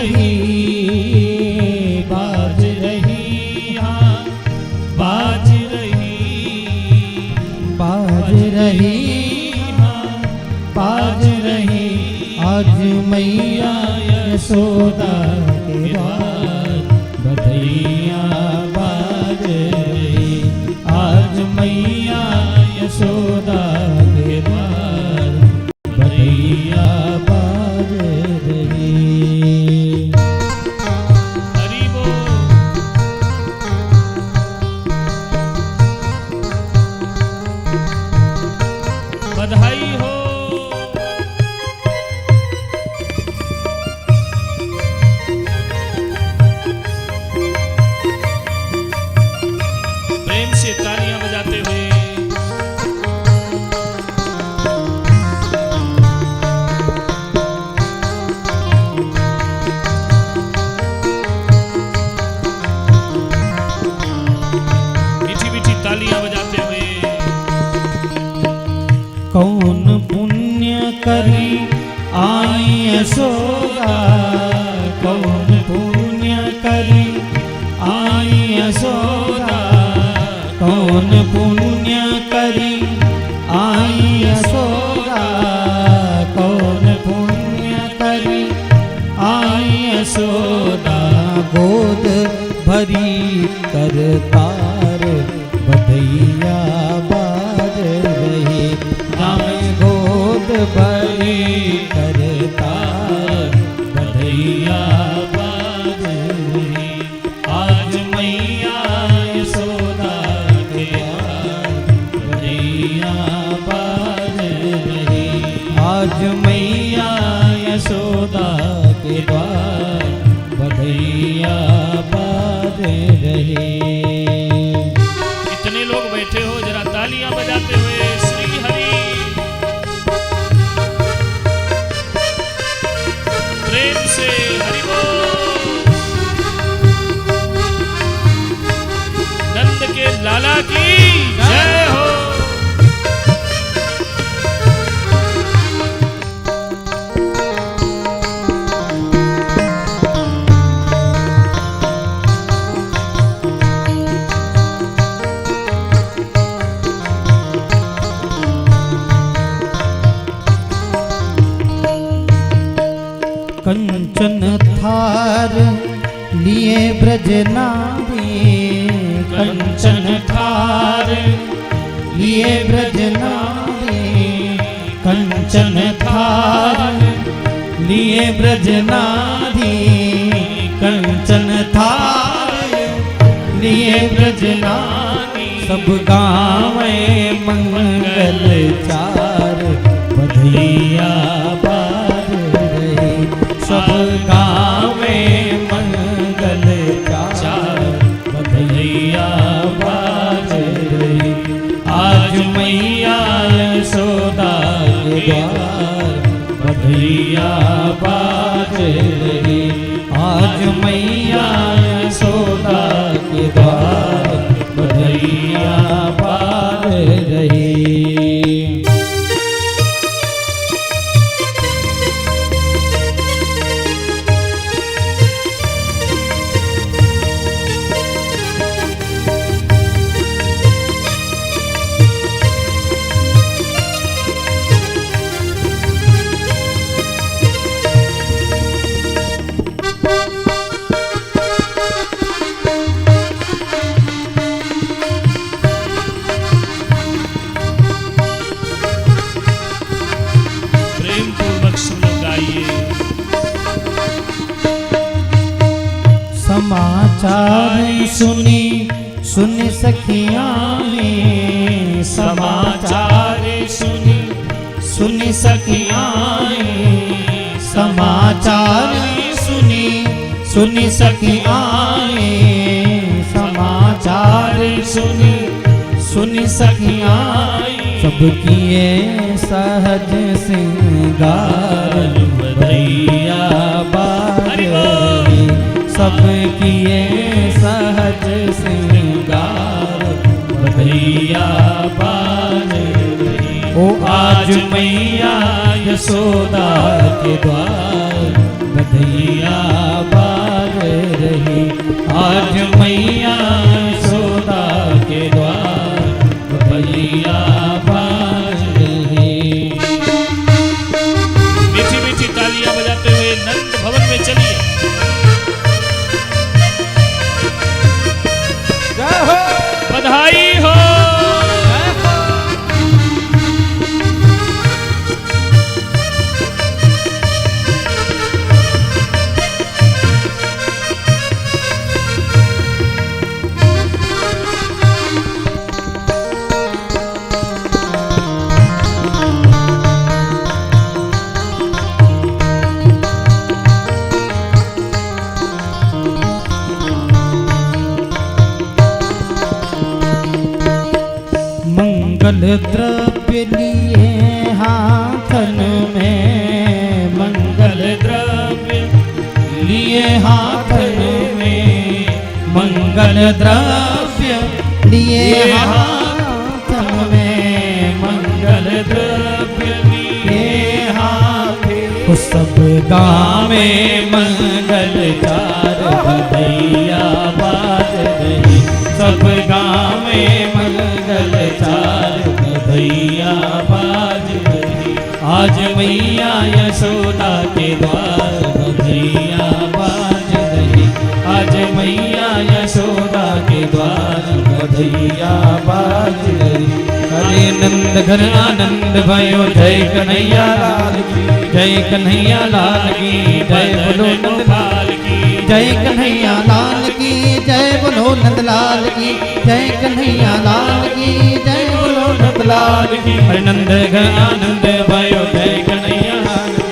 रही, बाज रही, हाँ बाज रही, बाज रही, हाँ बाज रही। आज मैया यशोदा के द्वार बधैया बाज रही। आज मैया यशोदा के द्वार बधैया बाज रही। हरि बोल। बधाई हो। प्रेम से तालियां बजाते हुए कौन पुण्य करी आई यशोदा, कौन पुण्य करी आई यशोदा, कौन पुण्य करी आई यशोदा, कौन पुण्य करी आई यशोदा। गोद भरी करतार बधैया बाज रही। गोद भरी करतार बधैया बाज रही। आज मैया यशोदा के द्वार बधैया बाज रही। आज मैया यशोदा के द्वार बधैया बाज रही। इतने लोग बैठे हो, जरा तालियां बजाते हुए श्री हरि। प्रेम से हरि बोल। नंद के लाला की जय हो। कंचन थार लिए ब्रजनारी, कंचन थार लिए ब्रजनारी, कंचन थार लिए ब्रजनारी, कंचन थार लिए ब्रजनारी। सब गावे मंगल चार बधैया बाज रही। सब गावे मंगल चार बधैया बाज रही। आज मैया यशोदा के द्वार बधैया बाज रही। आज मैया यशोदा के द्वार बधैया बाज रही। समाचार सुनी सुन सखियाँ ने, समाचार सुनी सुन सखियाँ ने, समाचार सुनी सुन सखियाँ ने, समाचार सुनी सुन सखियाँ। सब किए सहज सिंगार बधैया बाज रही। सब किए सहज सिंगार बधैया बाज रही। ओ आज मैया यशोदा के द्वार बधैया द्रव्य लिए हाथन में, मंगल द्रव्य लिए हाथन में, मंगल द्रव्य लिए हाथन में, मंगल द्रव्य लिए हाथ। सब गावे मंगल चार बधैया बाज रही, सब गावे मंगल चार बधैया बाज रही। आज मैया यशोदा के द्वार बधैया बाज रही, आज मैया यशोदा के द्वार बधैया बाज रही। हरे नंद घन आनंद भयो, जय कन्हैया लाल की, जय कन्हैया लाल की, जय बोलो नंद लाल की, जय कन्हैया लाल की, जय बोलो नंद लाल की, जय कन्हैया लाल की, जय बोलो नंद लाल की। हरे नंद घन आनंद भयो, जय कन्हैया लाल की,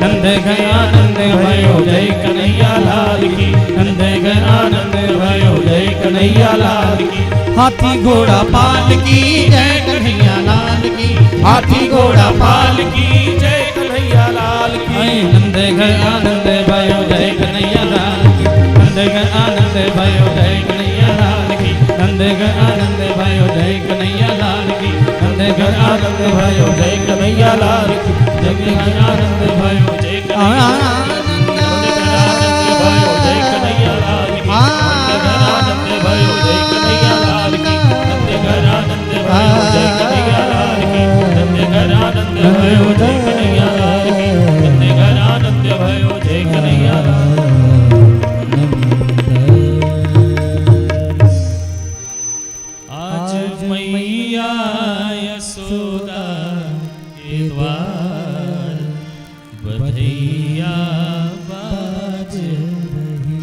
नंद घन आनंद भयो, जय कन्हैया लाल की, नंद घन आनंद भयो, जय कन्हैया लाल की। हाथी घोड़ा पाल की, जय कन्हैया लाल की, हाथी घोड़ा पाल की, जय कन्हैया लाल की। नंद घन आनंद भयो, जय कन्हैया लाल की, नंद घन आनंद भयो, जय कन्हैया लाल की, नंद घन आनंद भयो, जय कन्हैया लाल की, नंद घन आनंद भयो, जय कन्हैया लाल की, जय घन आनंद भयो, जय कन्हैया लाल की, आनंद भयो, जय कन्हैया लाल की, नंद घन आनंद भयो, जय कन्हैया लाल की, नंद घन आनंद भयो, जय कन्हैया लाल की, नंद घन आनंद भयो, जय कन्हैया लाल। आज मैया यशोदा के द्वार बधैया बाज रही।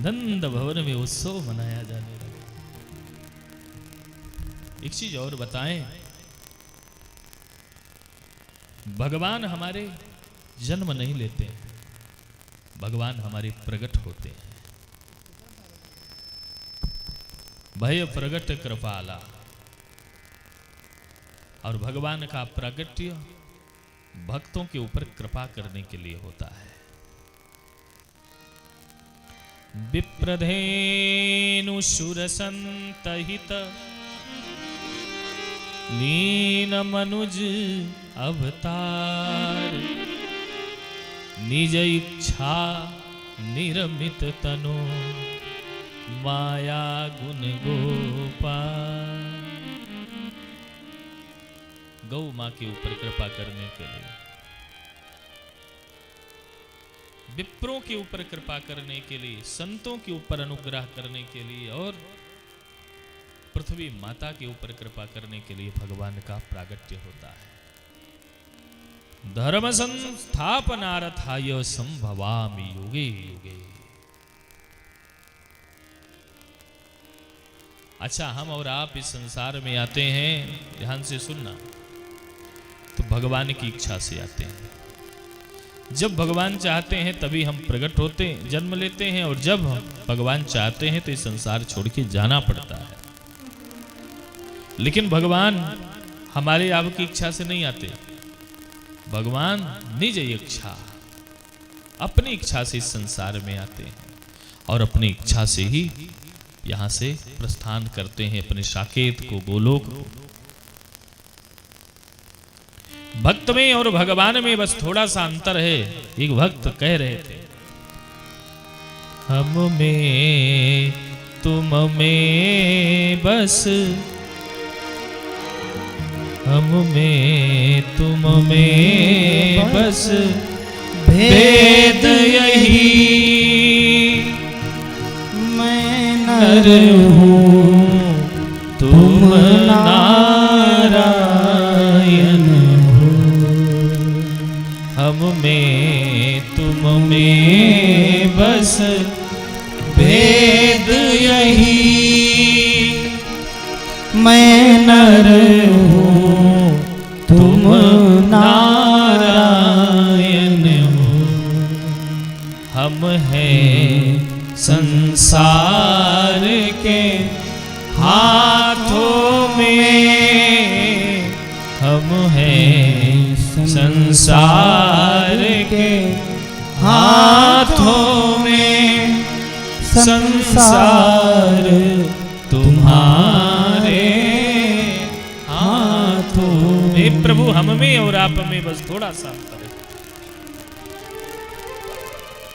नंद भवन में उत्सव मनाया जाने लगा। एक चीज और बताएं, भगवान हमारे जन्म नहीं लेते, भगवान हमारे प्रकट होते हैं। भय प्रगट कृपाला, और भगवान का प्रागट्य भक्तों के ऊपर कृपा करने के लिए होता है। विप्रधेनु सुरसंतहित लीन मनुज अवतार, निज इच्छा निरमित तनु माया गुण गोपाल। गौ मां के ऊपर कृपा करने के लिए, विप्रों के ऊपर कृपा करने के लिए, संतों के ऊपर अनुग्रह करने के लिए, और पृथ्वी माता के ऊपर कृपा करने के लिए भगवान का प्रागट्य होता है। धर्म संस्थापनार्थाय संभवामि युगे युगे। अच्छा, हम और आप इस संसार में आते हैं, ध्यान से सुनना, तो भगवान की इच्छा से आते हैं। जब भगवान चाहते हैं तभी हम प्रकट होते हैं, जन्म लेते हैं, और जब भगवान चाहते हैं तो इस संसार छोड़ के जाना पड़ता है। लेकिन भगवान हमारे आपकी इच्छा से नहीं आते, भगवान निज इच्छा, अपनी इच्छा से इस संसार में आते हैं, और अपनी इच्छा से ही यहां से प्रस्थान करते हैं अपने साकेत को, गोलोक को। भक्त में और भगवान में बस थोड़ा सा अंतर है। एक भक्त कह रहे थे, हम में तुम में बस, हम में तुम में बस भेद यही, मैं नर हूँ तुम नारायण हो। हम में तुम में बस भेद यही, मैं नर हूँ तुम नारायण संसार के हाथों में हम हैं, संसार के हाथों में, संसार तुम्हारे हाथों में। प्रभु हम में और आप में बस थोड़ा सा अंतर है।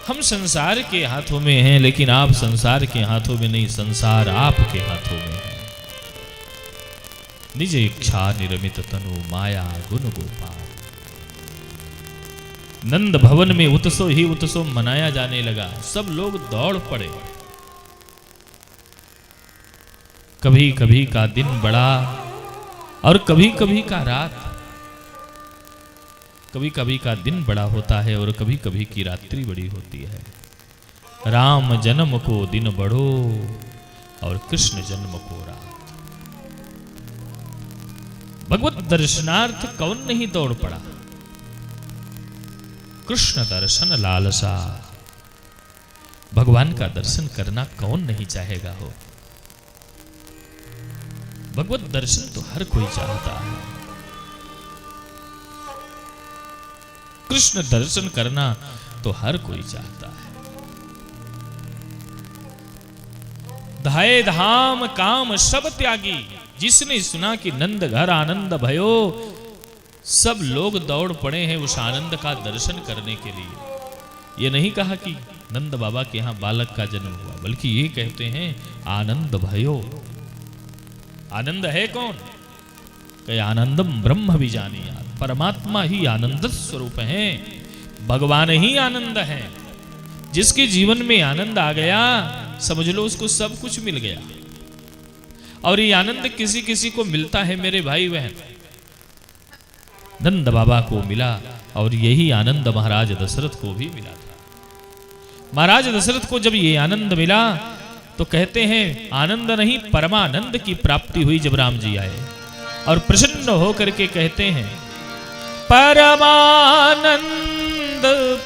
हम संसार के हाथों में हैं, लेकिन आप संसार के हाथों में नहीं, संसार आपके हाथों में है। निज इच्छा निर्मित तनु माया गुण गोपाल। नंद भवन में उत्सव ही उत्सव मनाया जाने लगा। सब लोग दौड़ पड़े। कभी कभी का दिन बड़ा और कभी कभी का रात। कभी कभी का दिन बड़ा होता है और कभी कभी की रात्रि बड़ी होती है। राम जन्म को दिन बढ़ो और कृष्ण जन्म को रात। भगवत दर्शनार्थ कौन नहीं दौड़ पड़ा? कृष्ण दर्शन लालसा। भगवान का दर्शन करना कौन नहीं चाहेगा हो? भगवत दर्शन तो हर कोई चाहता है। कृष्ण दर्शन करना तो हर कोई चाहता है। धाये धाम काम सब त्यागी। जिसने सुना कि नंद घर आनंद भयो, सब लोग दौड़ पड़े हैं उस आनंद का दर्शन करने के लिए। ये नहीं कहा कि नंद बाबा के यहां बालक का जन्म हुआ, बल्कि ये कहते हैं आनंद भयो। आनंद है कौन? कि आनंदम ब्रह्म भी जानिया। परमात्मा ही आनंद स्वरूप है। भगवान ही आनंद है। जिसके जीवन में आनंद आ गया, समझ लो उसको सब कुछ मिल गया। और ये आनंद किसी किसी को मिलता है मेरे भाई बहन। नंद बाबा को मिला और यही आनंद महाराज दशरथ को भी मिला था। महाराज दशरथ को जब ये आनंद मिला तो कहते हैं आनंद नहीं, परमानंद की प्राप्ति हुई जब राम जी आए। और प्रसन्न होकर के कहते हैं परमानंद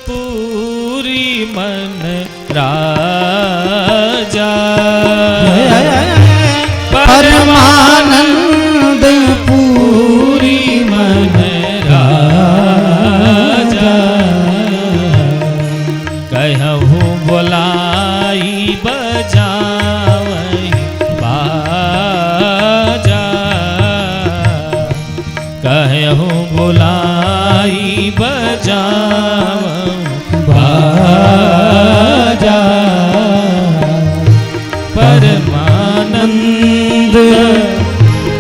पूरी मन राजा। परमानंद पूरी मन राजा। कहूँ बोलाई बजावई बाजा। कहूँ बोलाई बजावई बाजा। परमानंद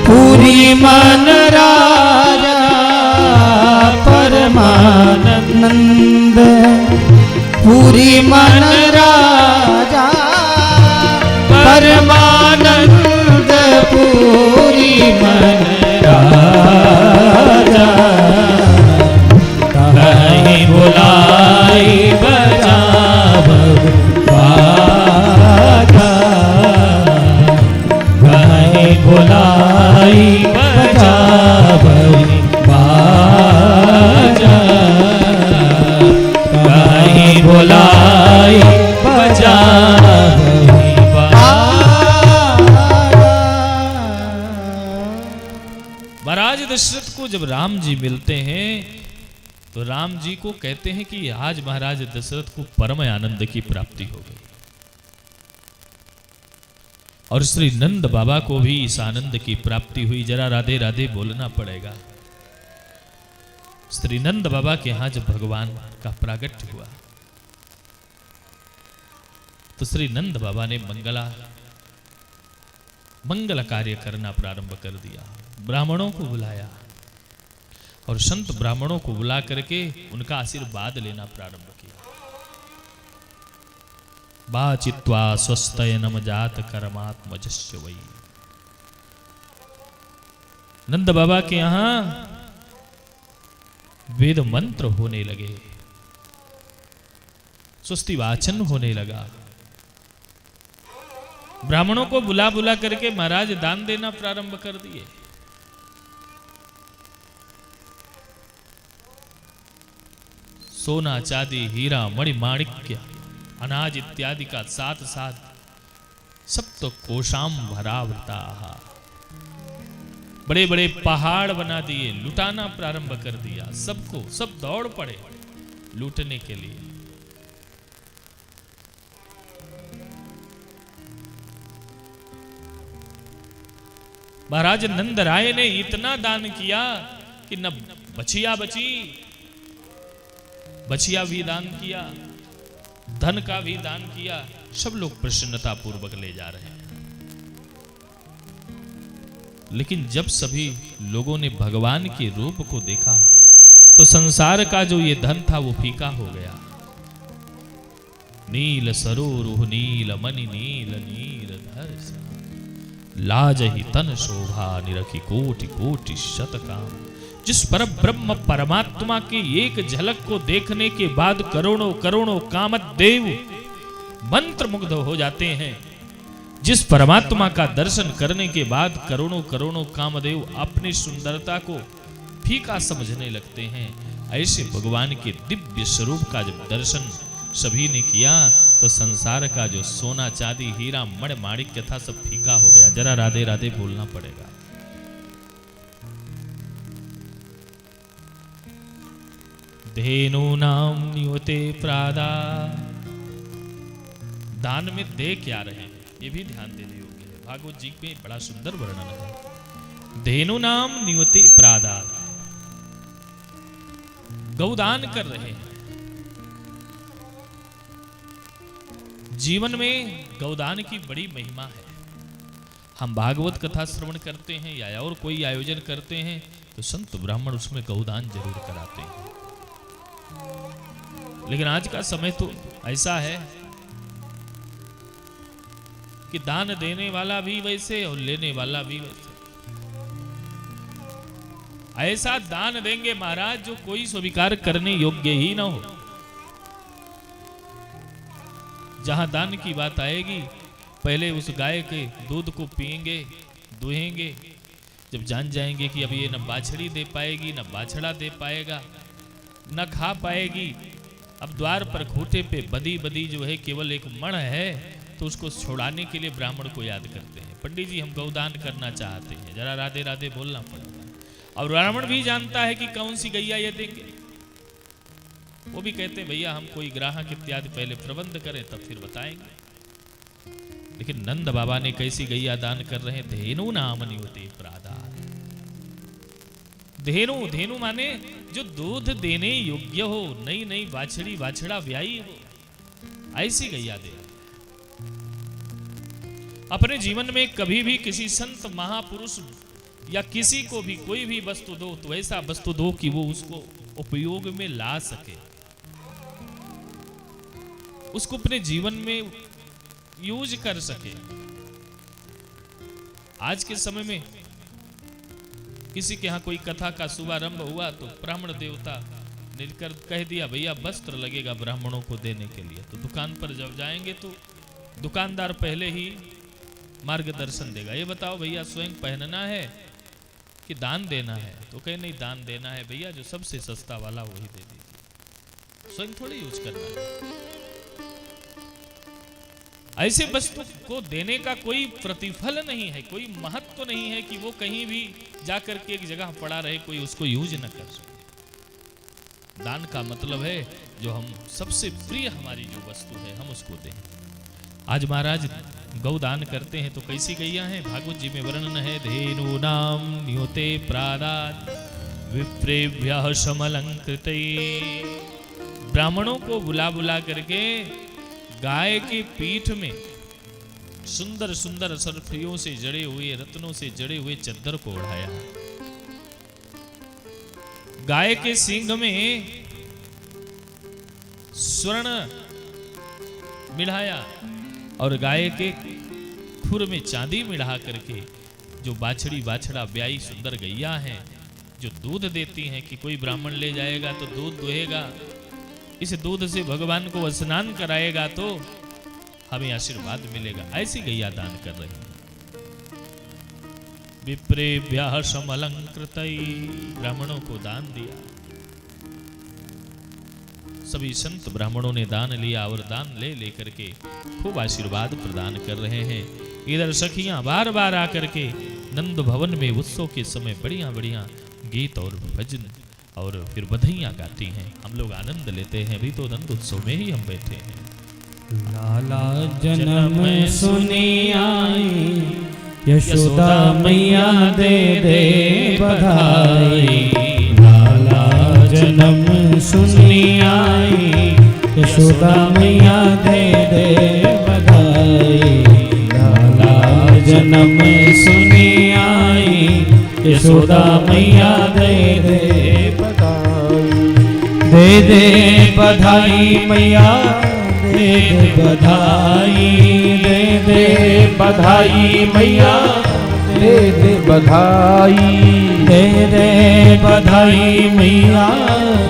पूरी मन राजा। परमानंद पूरी मन राजा। परमानंद पूरी मन राजा। कहीं बुलाई बजाव बाजा। कहीं बुलाई बजाव बाजा। कहीं बुलाई बजाव महाराज दशरथ को जब राम जी मिलते हैं तो राम जी को कहते हैं कि आज महाराज दशरथ को परम आनंद की प्राप्ति हो गई। और श्री नंद बाबा को भी इस आनंद की प्राप्ति हुई। जरा राधे राधे बोलना पड़ेगा। श्री नंद बाबा के यहां जब भगवान का प्रागट्य हुआ तो श्री नंद बाबा ने मंगल कार्य करना प्रारंभ कर दिया। ब्राह्मणों को बुलाया और संत ब्राह्मणों को बुला करके उनका आशीर्वाद लेना प्रारंभ किया। बाचित्वा स्वस्तयनम जात कर्मात्मजस्य वै। नंद बाबा के यहां वेद मंत्र होने लगे, स्वस्ति वाचन होने लगा। ब्राह्मणों को बुला बुला करके महाराज दान देना प्रारंभ कर दिए। सोना चांदी हीरा मणि माणिक्य अनाज इत्यादि का साथ साथ सब तो कोशाम भरावृता, बड़े बड़े पहाड़ बना दिए, लुटाना प्रारंभ कर दिया सबको, सब दौड़ पड़े लूटने के लिए। महाराज नंद राय ने इतना दान किया कि न बछिया बची, बछिया भी दान किया, धन का भी दान किया। सब लोग प्रसन्नता पूर्वक ले जा रहे हैं। लेकिन जब सभी लोगों ने भगवान के रूप को देखा तो संसार का जो ये धन था वो फीका हो गया। नील सरोरुह नील मणि नील नील धर लाज ही तन शोभा निरखी कोटि कोटि शतकाम। जिस पर ब्रह्म परमात्मा की एक झलक को देखने के बाद करोड़ों करोड़ों कामदेव मंत्र मुग्ध हो जाते हैं, जिस परमात्मा का दर्शन करने के बाद करोड़ों करोड़ों कामदेव अपनी सुंदरता को फीका समझने लगते हैं, ऐसे भगवान के दिव्य स्वरूप का जब दर्शन सभी ने किया तो संसार का जो सोना चांदी हीरा मण माणिक्य था सब फीका हो गया। जरा राधे राधे बोलना पड़ेगा। धेनु नाम नियते प्रादा, दान में दे क्या रहे हैं ये भी ध्यान देने योग्य है। भागवत जी में बड़ा सुंदर वर्णन है। धेनु नाम नियते प्रादा, गौदान कर रहे हैं। जीवन में गौदान की बड़ी महिमा है। हम भागवत कथा श्रवण करते हैं या और कोई आयोजन करते हैं तो संत ब्राह्मण उसमें गौदान जरूर कराते हैं। लेकिन आज का समय तो ऐसा है कि दान देने वाला भी वैसे और लेने वाला भी वैसे। ऐसा दान देंगे महाराज जो कोई स्वीकार करने योग्य ही ना हो। जहां दान की बात आएगी पहले उस गाय के दूध को पिएंगे, दुहेंगे। जब जान जाएंगे कि अब ये न बाछड़ी दे पाएगी न बाछड़ा दे पाएगा न खा पाएगी, अब द्वार पर खूंटे पे बदी बदी जो है केवल एक मण है, तो उसको छोड़ाने के लिए ब्राह्मण को याद करते हैं, पंडित जी हम गौदान करना चाहते हैं, जरा राधे राधे बोलना पड़ेगा। और ब्राह्मण भी जानता है कि कौन सी गैया ये देंगे। वो भी कहते हैं भैया हम कोई ग्राहक इत्यादि पहले प्रबंध करें तब फिर बताएंगे। लेकिन नंद बाबा ने कैसी गैया दान कर रहे हैं। धेनु नाम नियते प्रादा। धेनु, धेनु माने जो दूध देने योग्य हो, नई नई बाछड़ी बाछड़ा व्याई हो, ऐसी गैया दे। अपने जीवन में कभी भी किसी संत महापुरुष या किसी को भी कोई भी वस्तु दो तो ऐसा वस्तु दो कि वो उसको उपयोग में ला सके, उसको अपने जीवन में यूज कर सके। आज के समय में किसी के यहां कोई कथा का शुभारंभ हुआ तो ब्राह्मण देवता ने कह दिया भैया वस्त्र लगेगा ब्राह्मणों को देने के लिए। तो दुकान पर जब जाएंगे तो दुकानदार पहले ही मार्गदर्शन देगा, ये बताओ भैया स्वयं पहनना है कि दान देना है। तो कहे नहीं दान देना है भैया, जो सबसे सस्ता वाला वही दे दीजिए, स्वयं थोड़ी यूज करना है। ऐसे वस्तु को देने का कोई प्रतिफल नहीं है, कोई महत्व नहीं है कि वो कहीं भी जाकर के एक जगह पड़ा रहे, कोई उसको यूज न कर सके। दान का मतलब है जो हम सबसे प्रिय हमारी जो वस्तु है हम उसको दें। आज महाराज गौदान करते हैं तो कैसी गैया है, भागवत जी में वर्णन है। धेनु नाम नियते प्रादात् विप्रेभ्यः समलंकृते। ब्राह्मणों को बुला बुला करके गाय के पीठ में सुंदर सुंदर सरफियों से जड़े हुए, रत्नों से जड़े हुए चद्दर को ओढ़ाया। गाय के सींग में स्वर्ण मिढ़ाया और गाय के खुर में चांदी मिढ़ा करके जो बाछड़ी बाछड़ा ब्याई सुंदर गैया हैं, जो दूध देती हैं कि कोई ब्राह्मण ले जाएगा तो दूध दुहेगा, इस दूध से भगवान को स्नान कराएगा तो हमें आशीर्वाद मिलेगा, ऐसी गैया दान कर रही है। विप्रेभ्यः समलंकृतैः, ब्राह्मणों को दान दिया। सभी संत ब्राह्मणों ने दान लिया और दान ले लेकर के खूब आशीर्वाद प्रदान कर रहे हैं। इधर सखियां बार बार आकर के नंद भवन में उत्सव के समय बढ़िया बढ़िया गीत और भजन और फिर बधाइयां गाती हैं। हम लोग आनंद लेते हैं। अभी तो नंद उत्सव में ही हम बैठे हैं। लाला जन्म सुनी आई, यशोदा मैया दे दे बधाई। लाला जन्म सुनी आई, यशोदा मैया दे दे बधाई। लाला जन्म सुनी आई, यशोदा मैया दे दे बधाई। दे दे बधाई मैया दे दे बधाई, दे दे बधाई मैया दे दे बधाई। दे दे बधाई मैया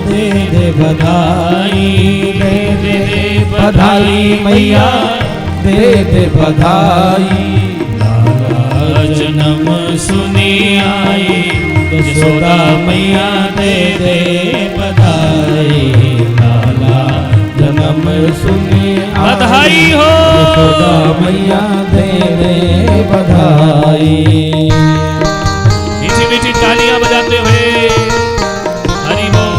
दे दे बधाई, दे दे बधाई मैया दे दे बधाई। लाला जन्म सुनी आई, यशोदा मैया दे दे बधाई। लाला जन्म सुनी बधाई हो, यशोदा मैया दे दे बधाई। मीठी मीठी तालियां बजाते हुए हरि बोल।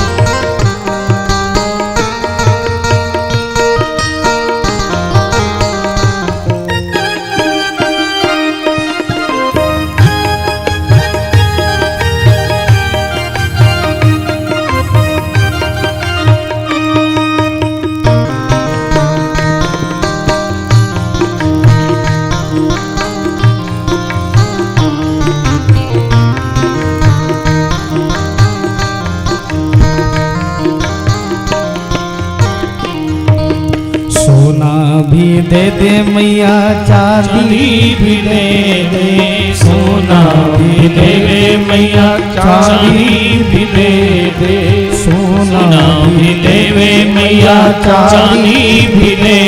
भी दे दे मैया चांदी भी दे दे। सोना भी दे दे मैया चांदी भी दे दे। सोना भी दे दे मैया चांदी भी दे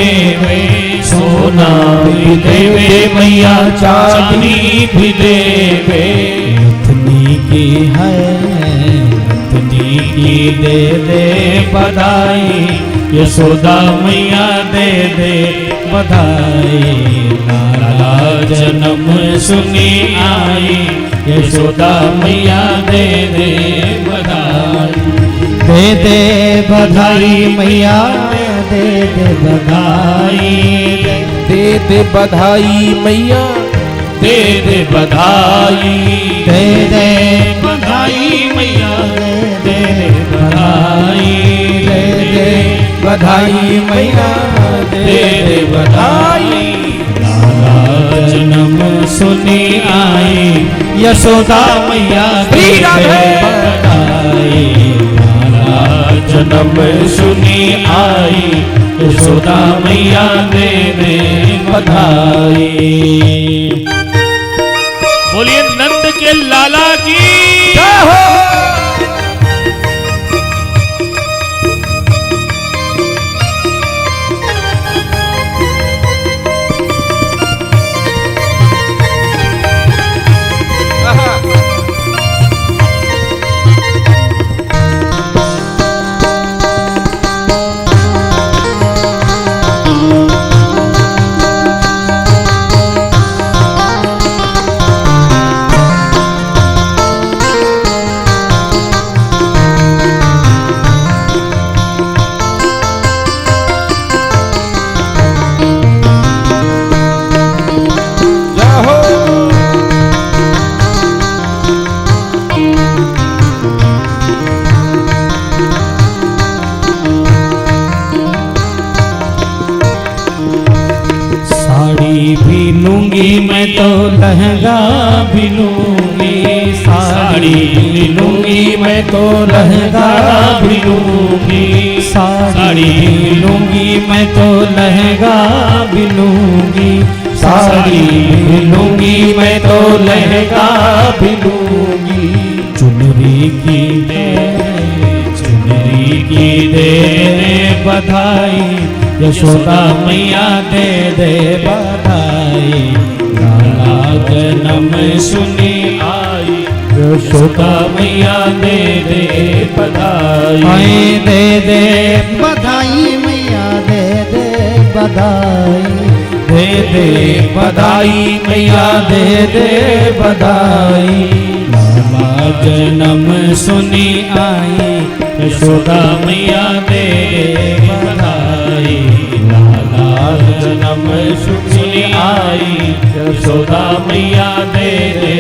दे। सोना भी दे दे मैया चांदी भी दे दे। रत्नी की है रत्नी की दे दे बधाई, यशोदा मैया दे दे बधाई। लाला जन्म सुनी आई, यशोदा मैया दे दे बधाई। दे दे बधाई मैया दे दे बधाई। दे दे बधाई मैया दे दे बधाई। दे दे बधाई मैया दे दे बधाई। दे दे बधाई मैया दे दे बधाई। लाला जन्म सुनी आई, यशोदा मैया दे दे बधाई। लाला जन्म सुनी आई, यशोदा मैया दे दे बधाई। बोलिए नंद के लाला की जय हो। भी लूंगी मैं तो लहंगा भी लूंगी। साड़ी भी लूंगी मैं तो लहंगा भी लूंगी। साड़ी भी लूंगी मैं तो लहंगा भी लूंगी। साड़ी भी लूंगी मैं तो लहंगा भी लूंगी। चुनरी की दे बधाई, यशोदा मैया दे दे बधाई। लाला जन्म सुनी आई, यशोदा मैया दे दे बधाई, दे दे बधाई मैया दे दे बधाई, दे दे बधाई मैया दे दे बधाई। लाला जन्म सुनी आई यशोदा मैया दे दे बधाई, लाला जन्म सुनी आई यशोदा मैया दे दे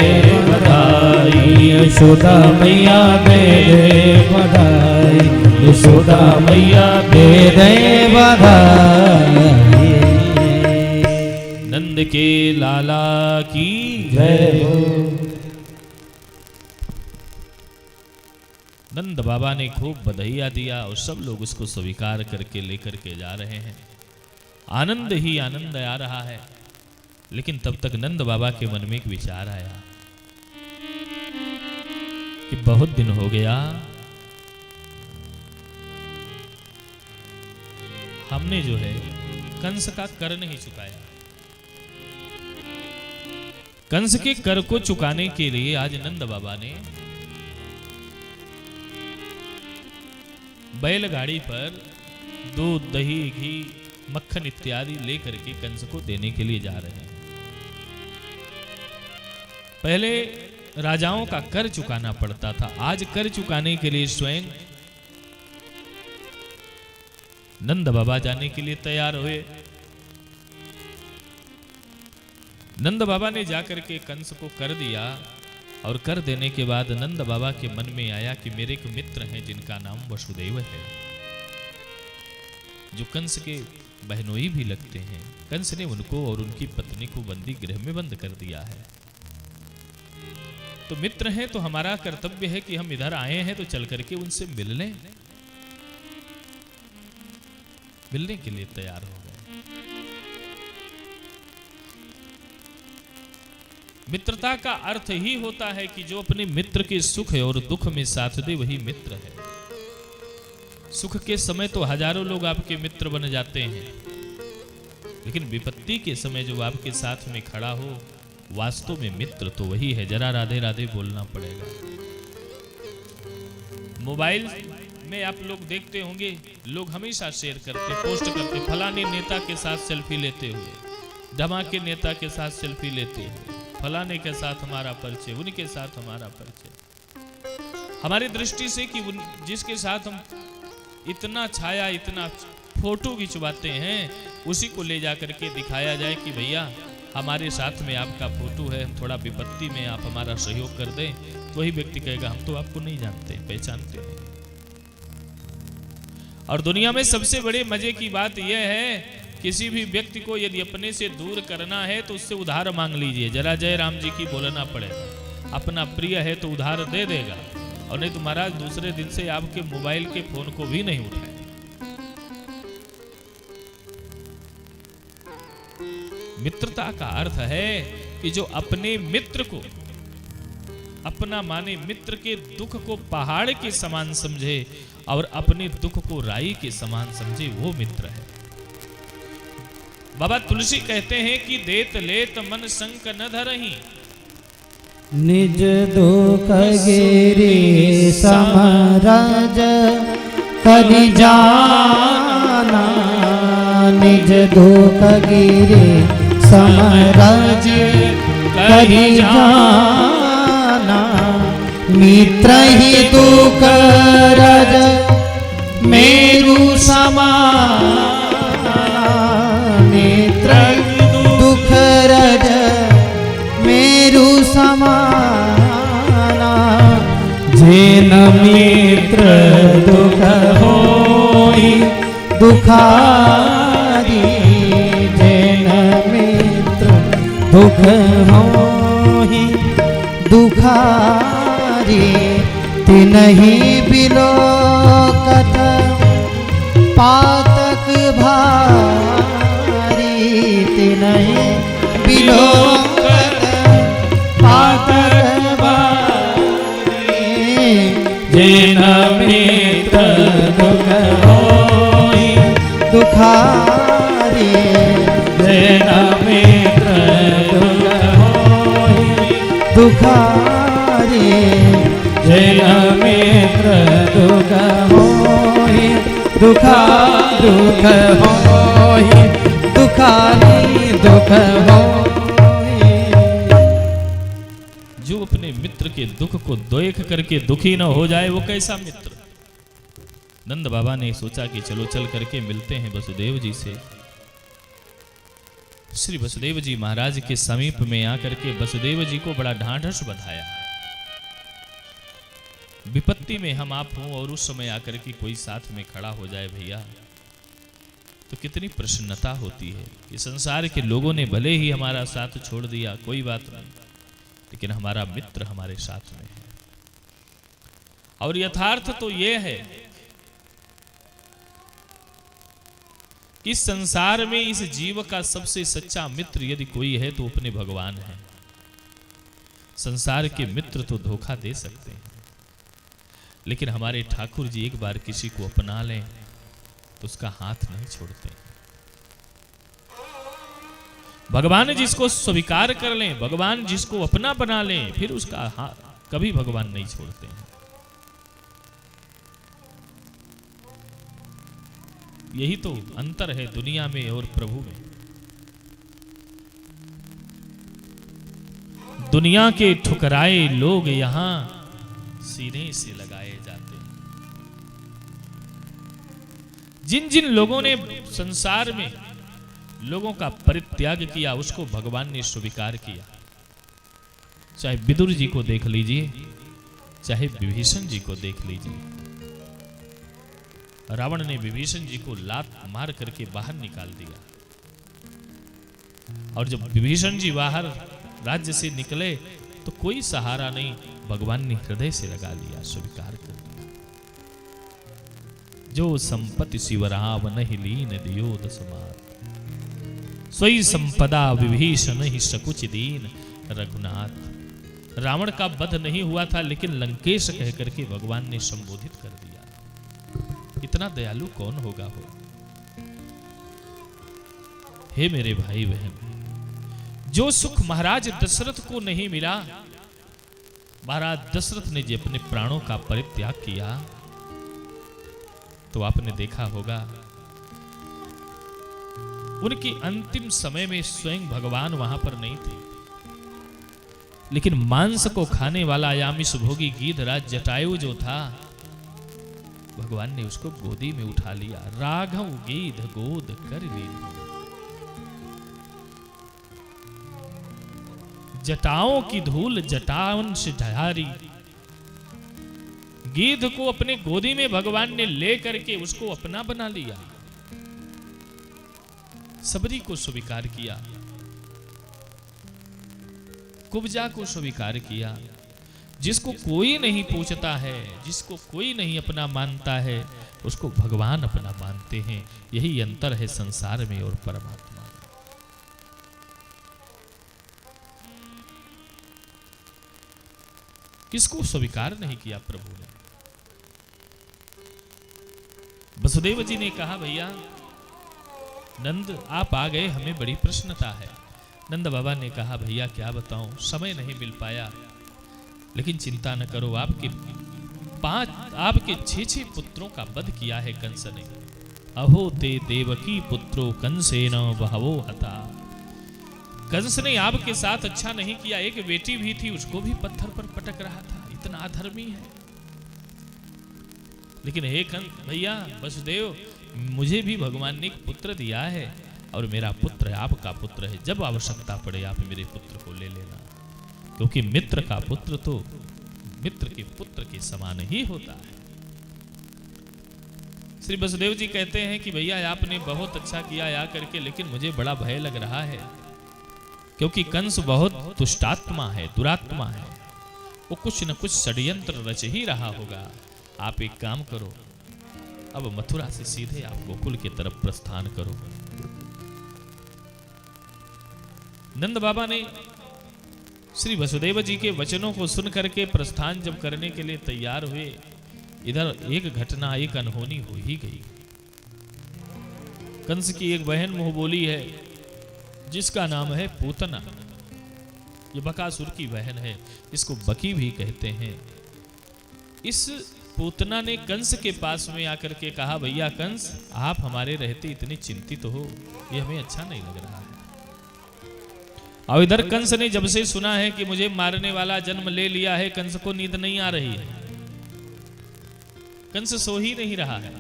बधाई, यशोदा मैया दे दे बधाई, यशोदा मैया दे दे बधाई। नंद के लाला की जय हो। नंद बाबा ने खूब बधाइयाँ दिया और सब लोग उसको स्वीकार करके लेकर के जा रहे हैं। आनंद ही आनंद आ रहा है। लेकिन तब तक नंद बाबा के मन में एक विचार आया कि बहुत दिन हो गया हमने जो है कंस का कर नहीं चुकाया। कंस के कर को चुकाने के लिए आज नंद बाबा ने बैलगाड़ी पर दूध, दही, घी, मक्खन इत्यादि लेकर के कंस को देने के लिए जा रहे हैं। पहले राजाओं का कर चुकाना पड़ता था, आज कर चुकाने के लिए स्वयं नंद बाबा जाने के लिए तैयार हुए। नंद बाबा ने जाकर के कंस को कर दिया और कर देने के बाद नंद बाबा के मन में आया कि मेरे एक मित्र हैं जिनका नाम वसुदेव है, जो कंस के बहनोई भी लगते हैं। कंस ने उनको और उनकी पत्नी को बंदी गृह में बंद कर दिया है। तो मित्र हैं तो हमारा कर्तव्य है कि हम इधर आए हैं तो चल करके उनसे मिल लें। मिलने के लिए तैयार हो गए। मित्रता का अर्थ ही होता है कि जो अपने मित्र के सुख और दुख में साथ दे वही मित्र है। सुख के समय तो हजारों लोग आपके मित्र बन जाते हैं, लेकिन विपत्ति के समय जो आपके साथ में खड़ा हो वास्तव में मित्र तो वही है। जरा राधे राधे बोलना पड़ेगा। मोबाइल में आप लोग देखते होंगे, लोग हमेशा शेयर करते, पोस्ट करते, फलाने नेता के साथ सेल्फी लेते हुए, धमाके नेता के साथ सेल्फी लेते हुए, फलाने के साथ हमारा परिचय, उनके साथ हमारा परिचय। हमारी दृष्टि से कि जिसके साथ हम इतना छाया, इतना फोटो खिंचवाते हैं, उसी को ले जाकर के दिखाया जाए कि भैया हमारे साथ में आपका फोटो है, हम थोड़ा विपत्ति में आप हमारा सहयोग कर दें, तो वही व्यक्ति कहेगा हम तो आपको नहीं जानते, पहचानते नहीं। और दुनिया में सबसे बड़े मजे की बात यह है, किसी भी व्यक्ति को यदि अपने से दूर करना है तो उससे उधार मांग लीजिए। जरा जय राम जी की बोलना पड़ेगा। अपना प्रिय है तो उधार दे देगा, और नहीं तो महाराज दूसरे दिन से आपके मोबाइल के फोन को भी नहीं उठाए। मित्रता का अर्थ है कि जो अपने मित्र को अपना माने, मित्र के दुख को पहाड़ के समान समझे और अपने दुख को राई के समान समझे, वो मित्र है। बाबा तुलसी कहते हैं कि देत लेत मन संक न धरही, निज दुख गिरी समरज करि जाना, निज दुख गिरी समरज करि जाना, मित्र ही दुख रज मेरु समाना, मित्र दुख रज मेरु समाना, जेन मित्र दुख होई दुखारी, जेन मित्र दुख होई दुखारी, तिनहि बिलोकत पातक भारी, तिनहि बिलोकत पातक भारी, जेन मित्र दुख होई दुखारी, जेन मित्र दुख होई दुखारी, दुखा दुख होई, दुखानी दुख होई। जो अपने मित्र के दुख को देख करके दुखी न हो जाए, वो कैसा मित्र। नंद बाबा ने सोचा कि चलो चल करके मिलते हैं वसुदेव जी से। श्री वसुदेव जी महाराज के समीप में आकर के वसुदेव जी को बड़ा ढांढस बंधाया। विपत्ति में हम आप हों और उस समय आकर के कोई साथ में खड़ा हो जाए भैया, तो कितनी प्रसन्नता होती है कि संसार के लोगों ने भले ही हमारा साथ छोड़ दिया, कोई बात नहीं, लेकिन हमारा मित्र हमारे साथ में है। और यथार्थ तो यह है कि संसार में इस जीव का सबसे सच्चा मित्र यदि कोई है तो अपने भगवान है। संसार के मित्र तो धोखा दे सकते हैं, लेकिन हमारे ठाकुर जी एक बार किसी को अपना लें तो उसका हाथ नहीं छोड़ते। भगवान जिसको स्वीकार कर लें, भगवान जिसको अपना बना लें, फिर उसका हाथ कभी भगवान नहीं छोड़ते हैं। यही तो अंतर है दुनिया में और प्रभु में। दुनिया के ठुकराए लोग यहां सीने से लगाए जाते हैं। जिन जिन लोगों ने संसार में लोगों का परित्याग किया, उसको भगवान ने स्वीकार किया। चाहे विदुर जी को देख लीजिए, चाहे विभीषण जी को देख लीजिए। रावण ने विभीषण जी को लात मार करके बाहर निकाल दिया, और जब विभीषण जी बाहर राज्य से निकले तो कोई सहारा नहीं, भगवान ने हृदय से लगा लिया, स्वीकार कर दिया। जो संपत्ति शिवराव नहीं लीन दियो दसमार, सोई संपदा विभीषण ही सकुच दीन रघुनाथ। रावण का वध नहीं हुआ था, लेकिन लंकेश कह करके भगवान ने संबोधित कर दिया। इतना दयालु कौन होगा हो। हे मेरे भाई बहन, जो सुख महाराज दशरथ को नहीं मिला, महाराज दशरथ ने जो अपने प्राणों का परित्याग किया, तो आपने देखा होगा उनकी अंतिम समय में स्वयं भगवान वहां पर नहीं थे, लेकिन मांस को खाने वाला यामिष भोगी गीधराज जटायु जो था, भगवान ने उसको गोदी में उठा लिया। राघव गीध गोद कर लीन, जटाओं की धूल जटावन से ढारी। गीध को अपने गोदी में भगवान ने ले करके उसको अपना बना लिया। सबरी को स्वीकार किया, कुब्जा को स्वीकार किया। जिसको कोई नहीं पूछता है, जिसको कोई नहीं अपना मानता है, उसको भगवान अपना मानते हैं। यही अंतर है संसार में और परमात्मा में। किसको स्वीकार नहीं किया प्रभु ने। वसुदेव जी ने कहा, भैया नंद आप आ गए, हमें बड़ी प्रसन्नता है। नंद बाबा ने कहा, भैया क्या बताऊं, समय नहीं मिल पाया, लेकिन चिंता न करो, आपके 6 पुत्रों का वध किया है कंस ने। अहो ते देवकी पुत्रो कंसेन बहवो हता। कंस ने आपके साथ अच्छा नहीं किया, एक बेटी भी थी, उसको भी पत्थर पर पटक रहा था, इतना अधर्मी है। लेकिन हे कंस भैया वसुदेव, मुझे भी भगवान ने एक पुत्र दिया है, और मेरा पुत्र आपका पुत्र है। जब आवश्यकता पड़े आप मेरे पुत्र को ले लेना, क्योंकि मित्र का पुत्र तो मित्र के पुत्र के समान ही होता है। श्री वसुदेव जी कहते हैं कि भैया आपने बहुत अच्छा किया आ करके, लेकिन मुझे बड़ा भय लग रहा है, क्योंकि कंस बहुत दुष्टात्मा है, दुरात्मा है। वो कुछ न कुछ षड्यंत्र रच ही रहा होगा। आप एक काम करो, अब मथुरा से सीधे आप गोकुल की तरफ प्रस्थान करो। नंद बाबा ने श्री वसुदेव जी के वचनों को सुन करके प्रस्थान जब करने के लिए तैयार हुए, इधर एक घटना, एक अनहोनी हो ही गई। कंस की एक बहन मुंह बोली है, जिसका नाम है पूतना। ये बकासुर की बहन है, इसको बकी भी कहते हैं। इस पूतना ने कंस के पास में आकर के कहा, भैया कंस, आप हमारे रहते इतने चिंतित हो, ये हमें अच्छा नहीं लग रहा है। और इधर कंस ने जब से सुना है कि मुझे मारने वाला जन्म ले लिया है, कंस को नींद नहीं आ रही है। कंस सो ही नहीं रहा है।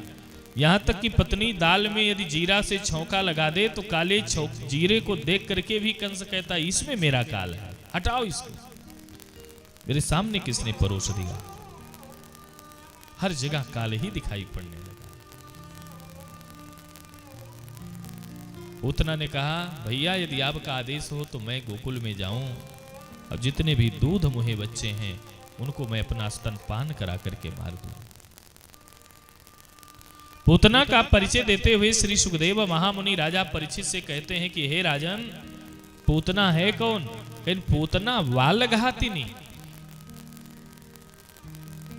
यहां तक कि पत्नी दाल में यदि जीरा से छौंका लगा दे तो काले जीरे को देख करके भी कंस कहता, इसमें मेरा काल है, हटाओ इसको, मेरे सामने किसने परोस दिया। हर जगह काल ही दिखाई पड़ने लगा। पूतना ने कहा, भैया यदि आपका आदेश हो तो मैं गोकुल में जाऊं, अब जितने भी दूध मुहे बच्चे हैं उनको मैं अपना स्तनपान करा करके मार दूं। पूतना का परिचय देते हुए श्री सुखदेव महामुनि राजा परीक्षित से कहते हैं कि हे राजन, पूतना है कौन? लेकिन पूतना वालघातिनी,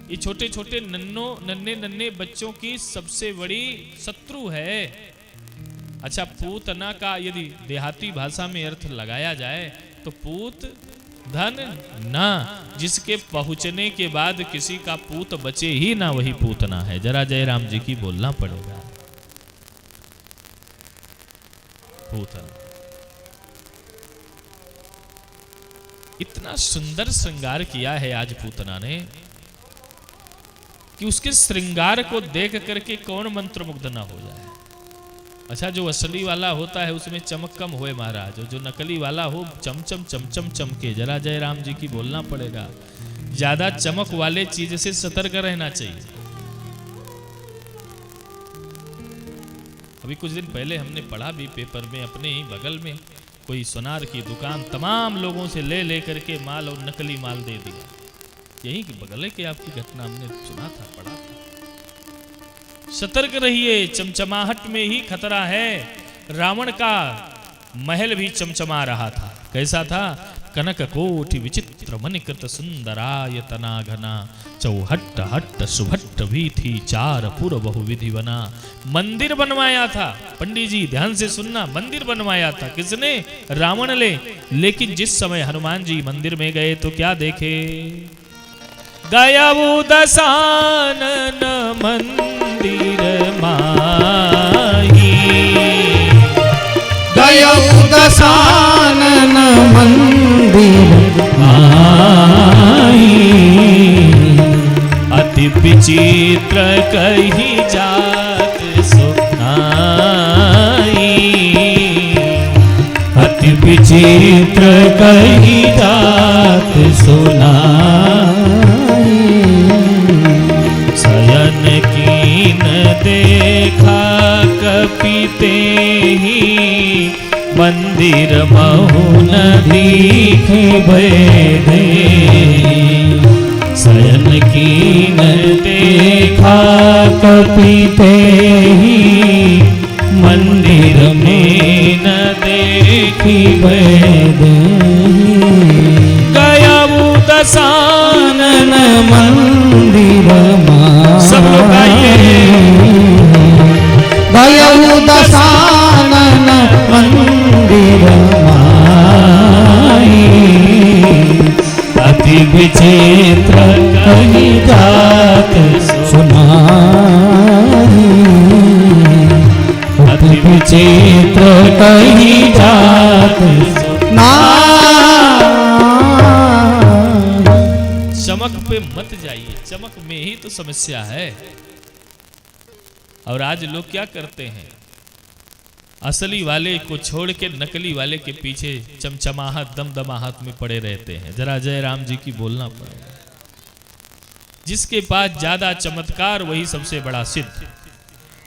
ये छोटे छोटे नन्हे नन्हे बच्चों की सबसे बड़ी शत्रु है। अच्छा, पूतना का यदि देहाती भाषा में अर्थ लगाया जाए तो पूत धन ना, जिसके पहुंचने के बाद किसी का पूत बचे ही ना, वही पूतना है। जरा जयराम जी की बोलना पड़ेगा। पूतना इतना सुंदर श्रृंगार किया है आज पूतना ने कि उसके श्रृंगार को देख करके कौन मंत्रमुग्ध ना हो जाए। अच्छा, जो असली वाला होता है उसमें चमक कम होए महाराज, जो नकली वाला हो चमचम चमचम चमके। जरा जयराम जी की बोलना पड़ेगा। ज्यादा चमक वाले चीज से सतर्क रहना चाहिए। अभी कुछ दिन पहले हमने पढ़ा भी पेपर में, अपने ही बगल में कोई सोनार की दुकान तमाम लोगों से ले करके माल और नकली माल दे दिया। यही की बगल के आपकी घटना हमने सुना था, पढ़ा था। सतर्क रहिए, चमचमाहट में ही खतरा है। रावण का महल भी चमचमा रहा था। कैसा था? कनक कोटि विचित्र मणिकृत सुंदरायतना घना, चौहट्ट हट्ट सुभट्ट वीथी चार पुर बहुविधि बना। मंदिर बनवाया था, पंडित जी ध्यान से सुनना, मंदिर बनवाया था किसने? रावण ले। लेकिन जिस समय हनुमान जी मंदिर में गए तो क्या देखे? गया वो दशानन मंदिर माही, गया वो दशानन मंदिर माही। अति विचित्र कही जात सुनाई, अति विचित्र कही जात सुनाई। शयन कीन देखा कपिते ही, मंदिर महु न दीखे बैदे। शयन कीन देखा कपिते ही, मंदिर में न देखी बैदे। गया वो दशानन मंदिर माही, सब लोग आइए। गया वो दशानन मंदिर माही। अति विचित्र कही जात सुनाई, अति विचित्र कही जात सुनाई। चमक पे मत जाइए, चमक में ही तो समस्या है। और आज लोग क्या करते हैं? असली वाले को छोड़ के नकली वाले के पीछे चमचमाहट दमदमाहट में पड़े रहते हैं। जरा जय राम जी की बोलना पड़ेगा। जिसके पास ज्यादा चमत्कार वही सबसे बड़ा सिद्ध।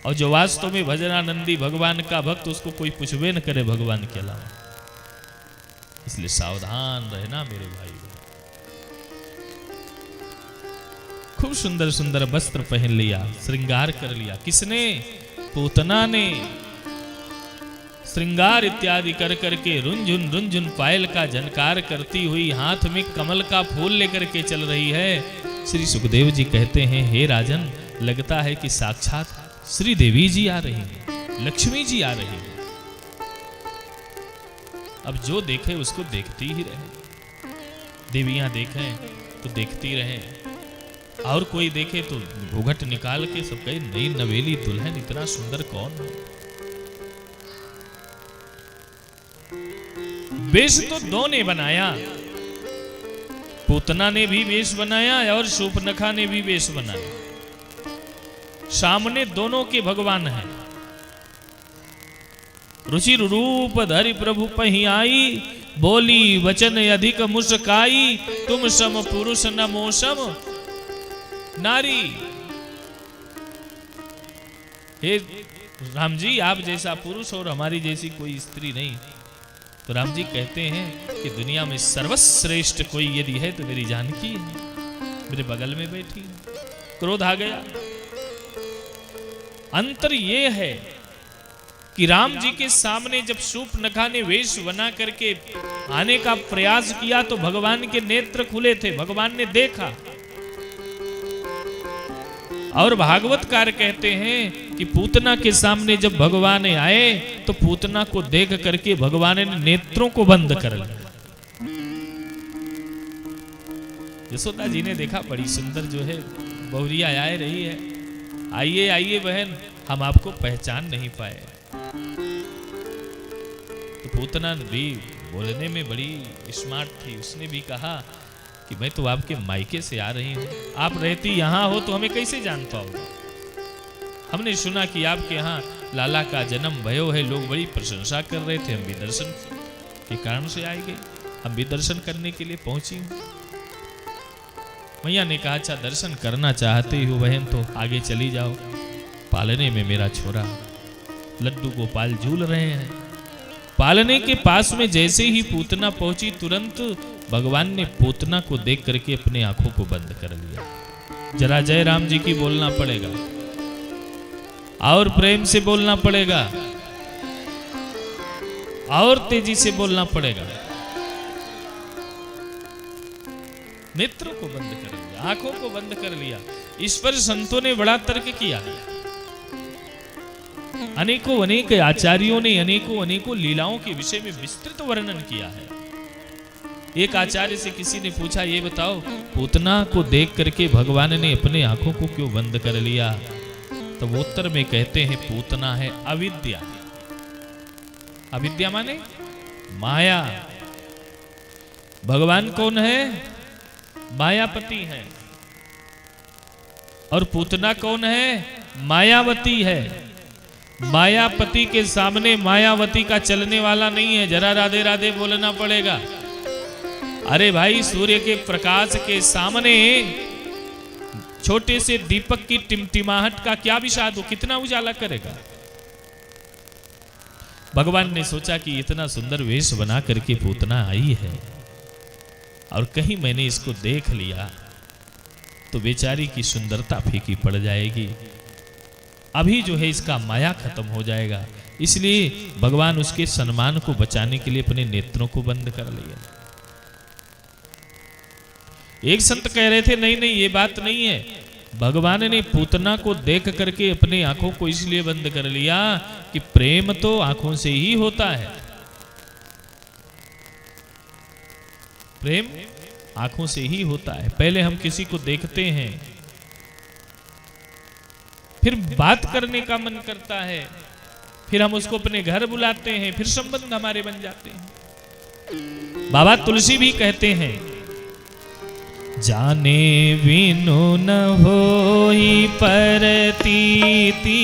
और जो वास्तव में भजनानंदी भगवान का भक्त, उसको कोई पूछबे न करे भगवान के अलावा। इसलिए सावधान रहना मेरे भाई। खूब सुंदर सुंदर वस्त्र पहन लिया, श्रृंगार कर लिया। किसने? पूतना ने। श्रृंगार इत्यादि कर करके रुंझुन पायल का झनकार करती हुई हाथ में कमल का फूल लेकर के चल रही है। श्री सुखदेव जी कहते हैं, हे राजन, लगता है कि साक्षात श्री देवी जी आ रही हैं, लक्ष्मी जी आ रही हैं। अब जो देखे उसको देखती ही रहे। देवियां देखें तो देखती रहे, और कोई देखे तो घूंघट निकाल के सब कहे नई नवेली दुल्हन इतना सुंदर कौन है। वेश तो दो ने बनाया, पूतना ने भी वेश बनाया और शूर्पणखा ने भी वेश बनाया। सामने दोनों के भगवान हैं। रुचिर रूप धरि प्रभु पही आई, बोली वचन अधिक मुस्काई, तुम सम पुरुष न मोसम नारी। हे राम जी, आप जैसा पुरुष और हमारी जैसी कोई स्त्री नहीं। तो राम जी कहते हैं कि दुनिया में सर्वश्रेष्ठ कोई यदि है तो मेरी जानकी है, मेरे बगल में बैठी। क्रोध आ गया। अंतर ये है कि राम जी के सामने जब शूर्पणखा ने वेश बना करके आने का प्रयास किया तो भगवान के नेत्र खुले थे, भगवान ने देखा। और भागवतकार कहते हैं कि पूतना के सामने जब भगवान आए तो पूतना को देख करके भगवान ने नेत्रों को बंद कर लिया। यशोदा जी ने देखा बड़ी सुंदर जो है बहुरिया आ रही है, आइए आइए बहन, हम आपको पहचान नहीं पाए। तो पूतना भी बोलने में बड़ी स्मार्ट थी, उसने भी कहा कि मैं तो आपके मायके से आ रही हूं, आप रहती यहां हो तो हमें कैसे जान पाओगे। हमने सुना कि आपके यहाँ लाला का जन्म भयो है, लोग बड़ी प्रशंसा कर रहे थे, हम भी दर्शन के कारण से आए गए, हम भी दर्शन करने के लिए पहुंची हूं। मैया ने कहा अच्छा दर्शन करना चाहते हो बहन तो आगे चली जाओ, पालने में मेरा छोरा लड्डू गोपाल झूल रहे हैं। पालने के पास में जैसे ही पूतना पहुंची तुरंत भगवान ने पूतना को देख करके अपने आंखों को बंद कर लिया। जरा जय राम जी की बोलना पड़ेगा और प्रेम से बोलना पड़ेगा और तेजी से बोलना पड़ेगा। नेत्रों को बंद कर लिया, आंखों को बंद कर लिया। इस पर संतों ने बड़ा तर्क किया, अनेकों अनेक आचार्यों ने अनेकों लीलाओं के विषय में विस्तृत वर्णन किया है। एक आचार्य से किसी ने पूछा ये बताओ पूतना को देख करके भगवान ने अपने आंखों को क्यों बंद कर लिया। तो वो उत्तर में कहते हैं पूतना है अविद्या। अविद्या माने माया। भगवान कौन है? मायापति है। और पूतना कौन है? मायावती है। मायापति के सामने मायावती का चलने वाला नहीं है। जरा राधे राधे बोलना पड़ेगा। अरे भाई सूर्य के प्रकाश के सामने छोटे से दीपक की टिमटिमाहट का क्या विषाद हो, कितना उजाला करेगा। भगवान ने सोचा कि इतना सुंदर वेश बना करके पूतना आई है और कहीं मैंने इसको देख लिया तो बेचारी की सुंदरता फीकी पड़ जाएगी, अभी जो है इसका माया खत्म हो जाएगा। इसलिए भगवान उसके सम्मान को बचाने के लिए अपने नेत्रों को बंद कर लिया। एक संत कह रहे थे नहीं नहीं ये बात नहीं है, भगवान ने पूतना को देख करके अपने आंखों को इसलिए बंद कर लिया कि प्रेम तो आंखों से ही होता है। प्रेम आंखों से ही होता है। पहले हम किसी को देखते हैं, फिर बात करने का मन करता है, फिर हम उसको अपने घर बुलाते हैं, फिर संबंध हमारे बन जाते हैं। बाबा तुलसी भी कहते हैं जाने बिनु न होई परतीति,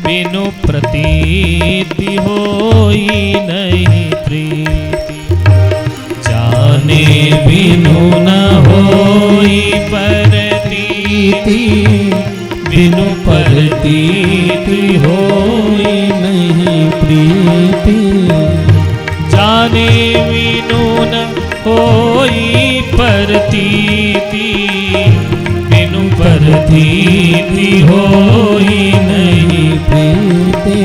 बिनु प्रतीति होई नहीं प्रीति। जाने बिनु न होई परतीति, बिनु परतीति होई नहीं प्रीति। जाने बिनु न होई परतीति, बिनु परतीति होई नहीं प्रीति।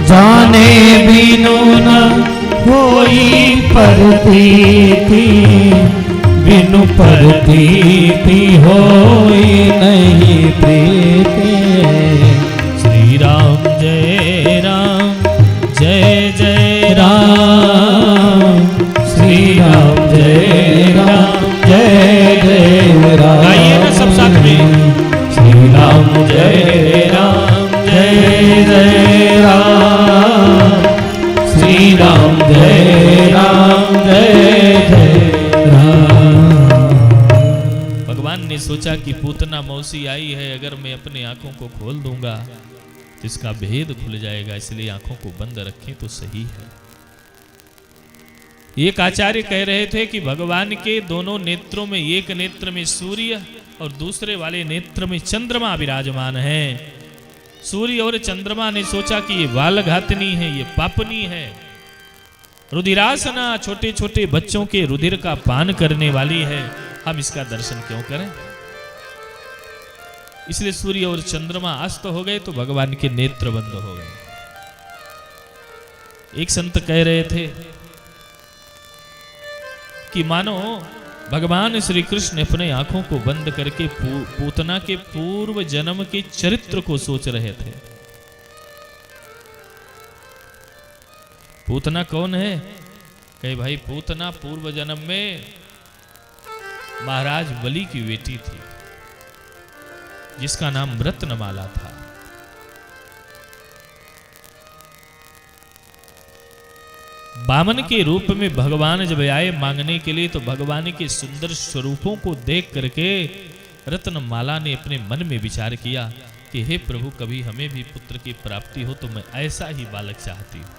जाने बिनु न होई परतीति, बिनु परतीति होई नहीं प्रीति। श्री राम जय जय राम, श्री राम जय राम, जय जय राम। सोचा कि पूतना मौसी आई है, अगर मैं अपने आंखों को खोल दूंगा तो इसका भेद खुल जाएगा, इसलिए आंखों को बंद रखें तो सही है। एक आचार्य कह रहे थे कि भगवान के दोनों नेत्रों में, एक नेत्र में सूर्य और दूसरे वाले नेत्र में चंद्रमा विराजमान है। सूर्य और चंद्रमा ने सोचा कि ये बालघातनी है, ये पापनी है, रुधिरासना, छोटे छोटे बच्चों के रुधिर का पान करने वाली है, हम इसका दर्शन क्यों करें। इसलिए सूर्य और चंद्रमा अस्त हो गए तो भगवान के नेत्र बंद हो गए। एक संत कह रहे थे कि मानो भगवान श्री कृष्ण अपने आंखों को बंद करके पूतना के पूर्व जन्म के चरित्र को सोच रहे थे। पूतना कौन है? कहे भाई पूतना पूर्व जन्म में महाराज बलि की बेटी थी, जिसका नाम रत्नमाला था। बामन के रूप में भगवान जब आए मांगने के लिए, तो भगवान के सुंदर स्वरूपों को देख करके रत्नमाला ने अपने मन में विचार किया कि हे प्रभु, कभी हमें भी पुत्र की प्राप्ति हो तो मैं ऐसा ही बालक चाहती हूं।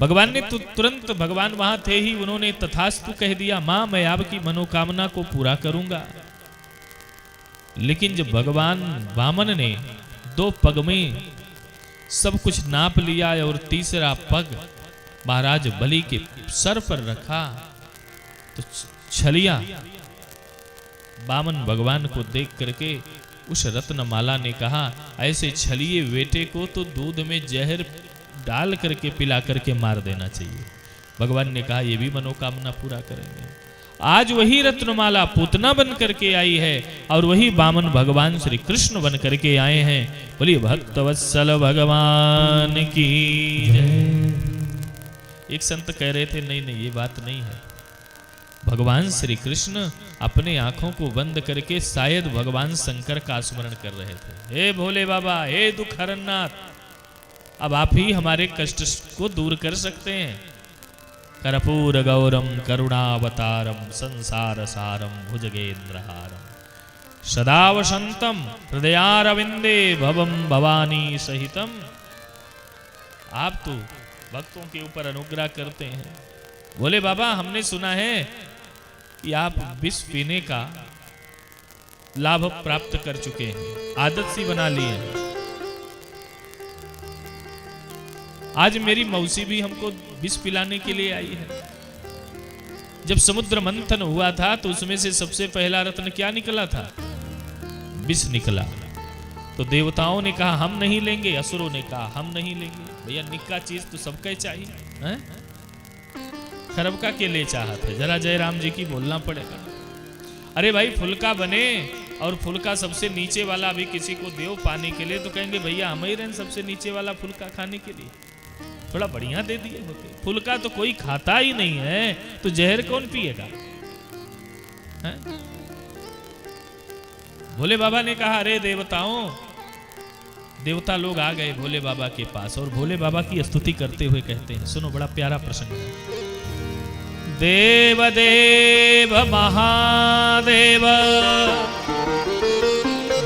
भगवान ने तुरंत, भगवान वहां थे ही, उन्होंने तथास्तु कह दिया, मां मैं आपकी मनोकामना को पूरा करूंगा। लेकिन जब भगवान वामन ने 2 पग में सब कुछ नाप लिया और तीसरा पग महाराज बलि के सर पर रखा, तो छलिया वामन भगवान को देख करके उस रत्नमाला ने कहा, ऐसे छलिए बेटे को तो दूध में जहर डाल करके पिला करके मार देना चाहिए। भगवान ने कहा ये भी मनोकामना पूरा करेंगे। आज वही रत्नमाला पूतना बन करके आई है और वही वामन भगवान श्री कृष्ण बन करके आए हैं। बोलिए भक्तवत्सल भगवान की जय। एक संत कह रहे थे नहीं नहीं, ये बात नहीं है। भगवान श्री कृष्ण अपने आंखों को बंद करके शायद भगवान शंकर का स्मरण कर रहे थे। हे भोले बाबा, हे दुख हरनाथ, अब आप ही हमारे कष्ट को दूर कर सकते हैं। कर्पूर गौरम करुणावतारम संसार सारम भुजगेंद्रहारम सदा वसंतम हृदयारविंदे भवम भवानी सहितम। आप तो भक्तों के ऊपर अनुग्रह करते हैं। बोले बाबा, हमने सुना है कि आप विष पीने का लाभ प्राप्त कर चुके हैं, आदत सी बना ली है। आज मेरी मौसी भी हमको विष पिलाने के लिए आई है। जब समुद्र मंथन हुआ था तो उसमें से सबसे पहला रत्न क्या निकला था? विष निकला। तो देवताओं ने कहा हम नहीं लेंगे, असुरों ने कहा हम नहीं लेंगे। भैया निक्का चीज तो सबका चाहिए है? खरबका के लिए चाहत है, जरा जयराम जी की बोलना पड़ेगा। अरे भाई फुल्का बने और फुल्का सबसे नीचे वाला भी किसी को देव पाने के लिए, तो कहेंगे भैया हम ही रहें सबसे नीचे वाला फुल्का खाने के लिए, थोड़ा बढ़िया दे दिए होते। फुल्का तो कोई खाता ही नहीं है, तो जहर कौन पिएगा? भोले बाबा ने कहा अरे देवताओं, देवता लोग आ गए भोले बाबा के पास और भोले बाबा की स्तुति करते हुए कहते हैं, सुनो बड़ा प्यारा प्रसंग है। देव देव महादेव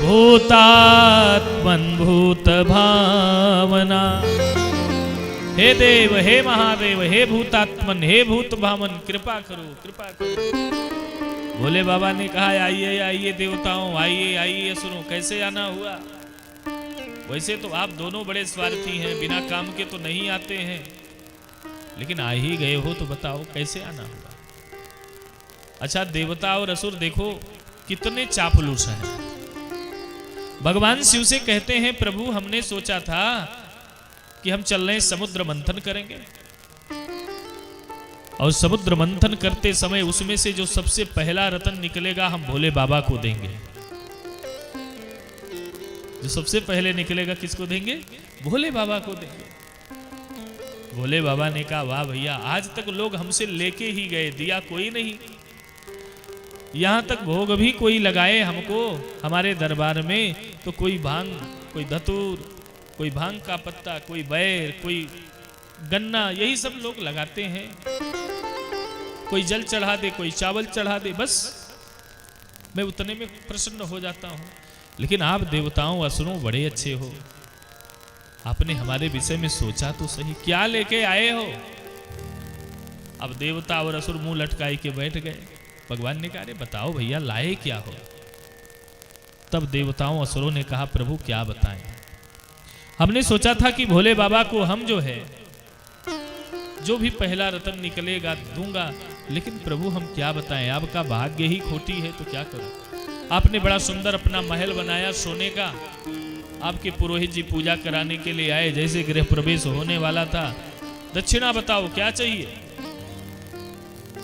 भूतात्मन भूत भावना। हे देव, हे महादेव, हे भूतात्मन, हे भूत भावन, कृपा करो, कृपा करो। भोले बाबा ने कहा आइए आइए देवताओं, आइए आइए। सुनो कैसे आना हुआ। वैसे तो आप दोनों बड़े स्वार्थी हैं, बिना काम के तो नहीं आते हैं, लेकिन आ ही गए हो तो बताओ कैसे आना हुआ। अच्छा देवता और असुर देखो कितने चापलूस हैं। भगवान शिव से कहते हैं प्रभु हमने सोचा था कि हम चल रहे समुद्र मंथन करेंगे, और समुद्र मंथन करते समय उसमें से जो सबसे पहला रत्न निकलेगा हम भोले बाबा को देंगे। जो सबसे पहले निकलेगा किसको देंगे? भोले बाबा को देंगे। भोले बाबा ने कहा वाह भैया, आज तक लोग हमसे लेके ही गए, दिया कोई नहीं। यहां तक भोग भी कोई लगाए हमको हमारे दरबार में तो कोई भांग, कोई धतूर, कोई भांग का पत्ता, कोई बैर, कोई गन्ना, यही सब लोग लगाते हैं। कोई जल चढ़ा दे, कोई चावल चढ़ा दे, बस मैं उतने में प्रसन्न हो जाता हूँ। लेकिन आप देवताओं असुरों बड़े अच्छे हो, आपने हमारे विषय में सोचा तो सही, क्या लेके आए हो? अब देवता और असुर मुंह लटकाई के बैठ गए। भगवान ने कहा अरे बताओ भैया लाए क्या हो? तब देवताओं असुरों ने कहा प्रभु क्या बताएं, हमने सोचा था कि भोले बाबा को हम जो है जो भी पहला रतन निकलेगा दूंगा, लेकिन प्रभु हम क्या बताएं, आपका भाग्य ही खोटी है तो क्या करूं? आपने बड़ा सुंदर अपना महल बनाया सोने का, आपके पुरोहित जी पूजा कराने के लिए आए, जैसे गृह प्रवेश होने वाला था, दक्षिणा बताओ क्या चाहिए?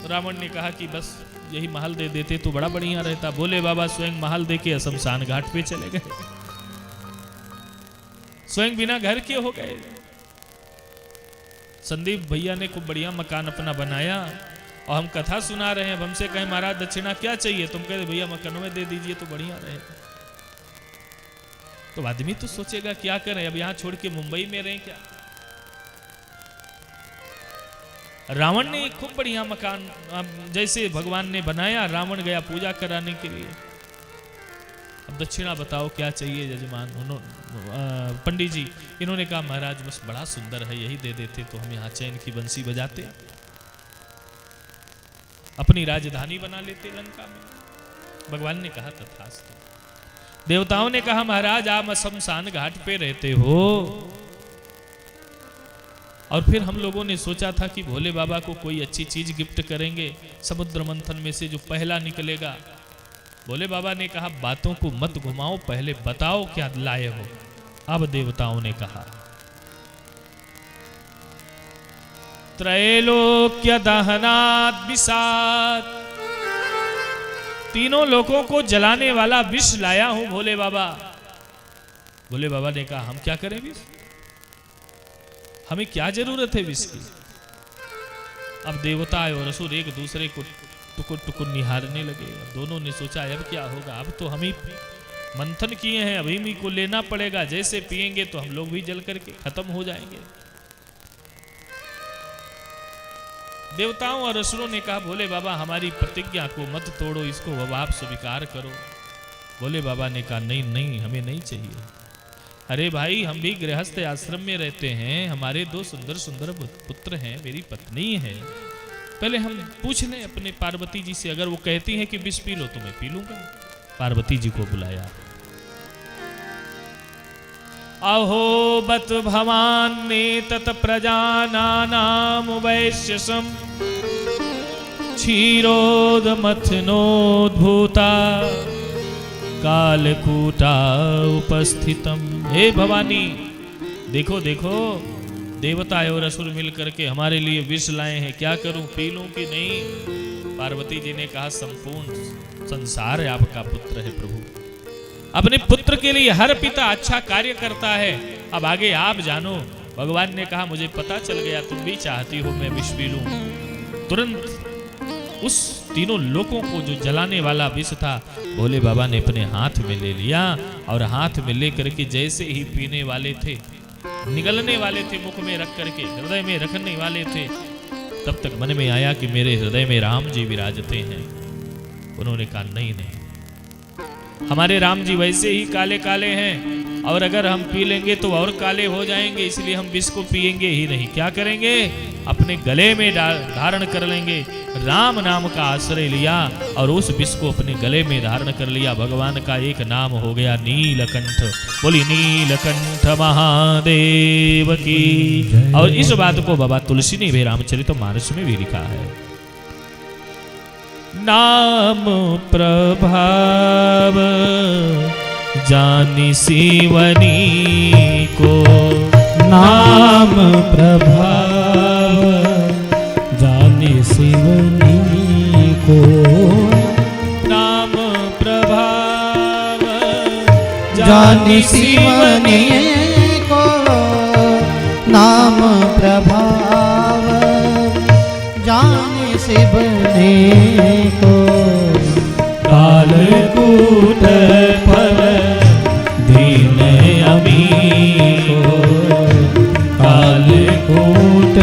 रावण ने कहा कि बस यही महल दे देते तो बड़ा बढ़िया रहता। भोले बाबा स्वयं महल दे के शमशान घाट पे चले गए, स्वयं बिना घर के हो गए। संदीप भैया ने खूब बढ़िया मकान अपना बनाया और हम कथा सुना रहे हैं, अब हमसे कहे महाराज दक्षिणा क्या चाहिए? तुम कहते भैया मकान में दे दीजिए तो बढ़िया रहेगा। तो आदमी तो सोचेगा क्या करें, अब यहां छोड़ के मुंबई में रहें क्या? रावण ने खूब बढ़िया मकान जैसे भगवान ने बनाया, रावण गया पूजा कराने के लिए। अब दक्षिणा बताओ क्या चाहिए यजमान? पंडित जी इन्होंने कहा महाराज बस बड़ा सुंदर है, यही दे देते तो हम यहाँ चैन की बंसी बजाते, अपनी राजधानी बना लेते लंका में। भगवान ने कहा तथास्तु। देवताओं ने कहा महाराज आप शमशान घाट पे रहते हो, और फिर हम लोगों ने सोचा था कि भोले बाबा को कोई अच्छी चीज गिफ्ट करेंगे, समुद्र मंथन में से जो पहला निकलेगा। भोले बाबा ने कहा बातों को मत घुमाओ, पहले बताओ क्या लाए हो? अब देवताओं ने कहा त्रैलोक्य दहनात् विषात्, तीनों लोगों को जलाने वाला विष लाया हूं भोले बाबा। भोले बाबा ने कहा हम क्या करें विष, हमें क्या जरूरत है विष की? अब देवता और असुर एक दूसरे को टुकुर टुकुर निहारने लगे। दोनों ने सोचा अब क्या होगा, अब तो हम ही मंथन किए हैं, अभी भी को लेना पड़ेगा, जैसे पिएंगे तो हम लोग भी जल करके खत्म हो जाएंगे। देवताओं और असुरों ने कहा भोले बाबा हमारी प्रतिज्ञा को मत तोड़ो, इसको अब आप स्वीकार करो। भोले बाबा ने कहा नहीं नहीं हमें नहीं चाहिए। अरे भाई हम भी गृहस्थ आश्रम में रहते हैं, हमारे दो सुंदर सुंदर पुत्र हैं, मेरी पत्नी है, पहले हम पूछ लें अपने पार्वती जी से, अगर वो कहती हैं कि विष पी लो तो मैं पी लूंगा। पार्वती जी को बुलाया। अहो बत भवान ने तत प्रजानानाम वैश्यसम क्षीरोद मथनोद्भूता कालकूटा उपस्थितम। हे भवानी देखो देखो, देवता और असुर मिल करके हमारे लिए विष लाए हैं, क्या करूं, पी लूं कि नहीं? पार्वती जी ने कहा संपूर्ण संसार आपका पुत्र है प्रभु, अपने पुत्र के लिए हर पिता अच्छा कार्य करता है, अब आगे आप जानो। भगवान ने कहा मुझे पता चल गया तुम भी चाहती हो मैं विष पी लूं। तुरंत उस तीनों लोगों को जो जलाने वाला विष था भोले बाबा ने अपने हाथ में ले लिया, और हाथ में लेकर के जैसे ही पीने वाले थे, निगलने वाले थे, मुख में रख करके हृदय में रखने वाले थे, तब तक मन में आया कि मेरे हृदय में राम जी विराजते हैं। उन्होंने कहा नहीं नहीं, हमारे राम जी वैसे ही काले काले हैं, और अगर हम पी लेंगे तो और काले हो जाएंगे, इसलिए हम विष को पिएंगे ही नहीं। क्या करेंगे, अपने गले में धारण कर लेंगे। राम नाम का आश्रय लिया और उस विष को अपने गले में धारण कर लिया। भगवान का एक नाम हो गया नीलकंठ। बोली नीलकंठ महादेव की। और इस बात को बाबा तुलसी ने भी रामचरितमानस में भी लिखा है। नाम प्रभाव जानी शिवनी को, नाम प्रभाव जानी शिवनी को, नाम प्रभाव जानी शिवनी को, नाम प्रभाव जानी शिवनी को, कालकूट फल दीन अमी को, कालकूट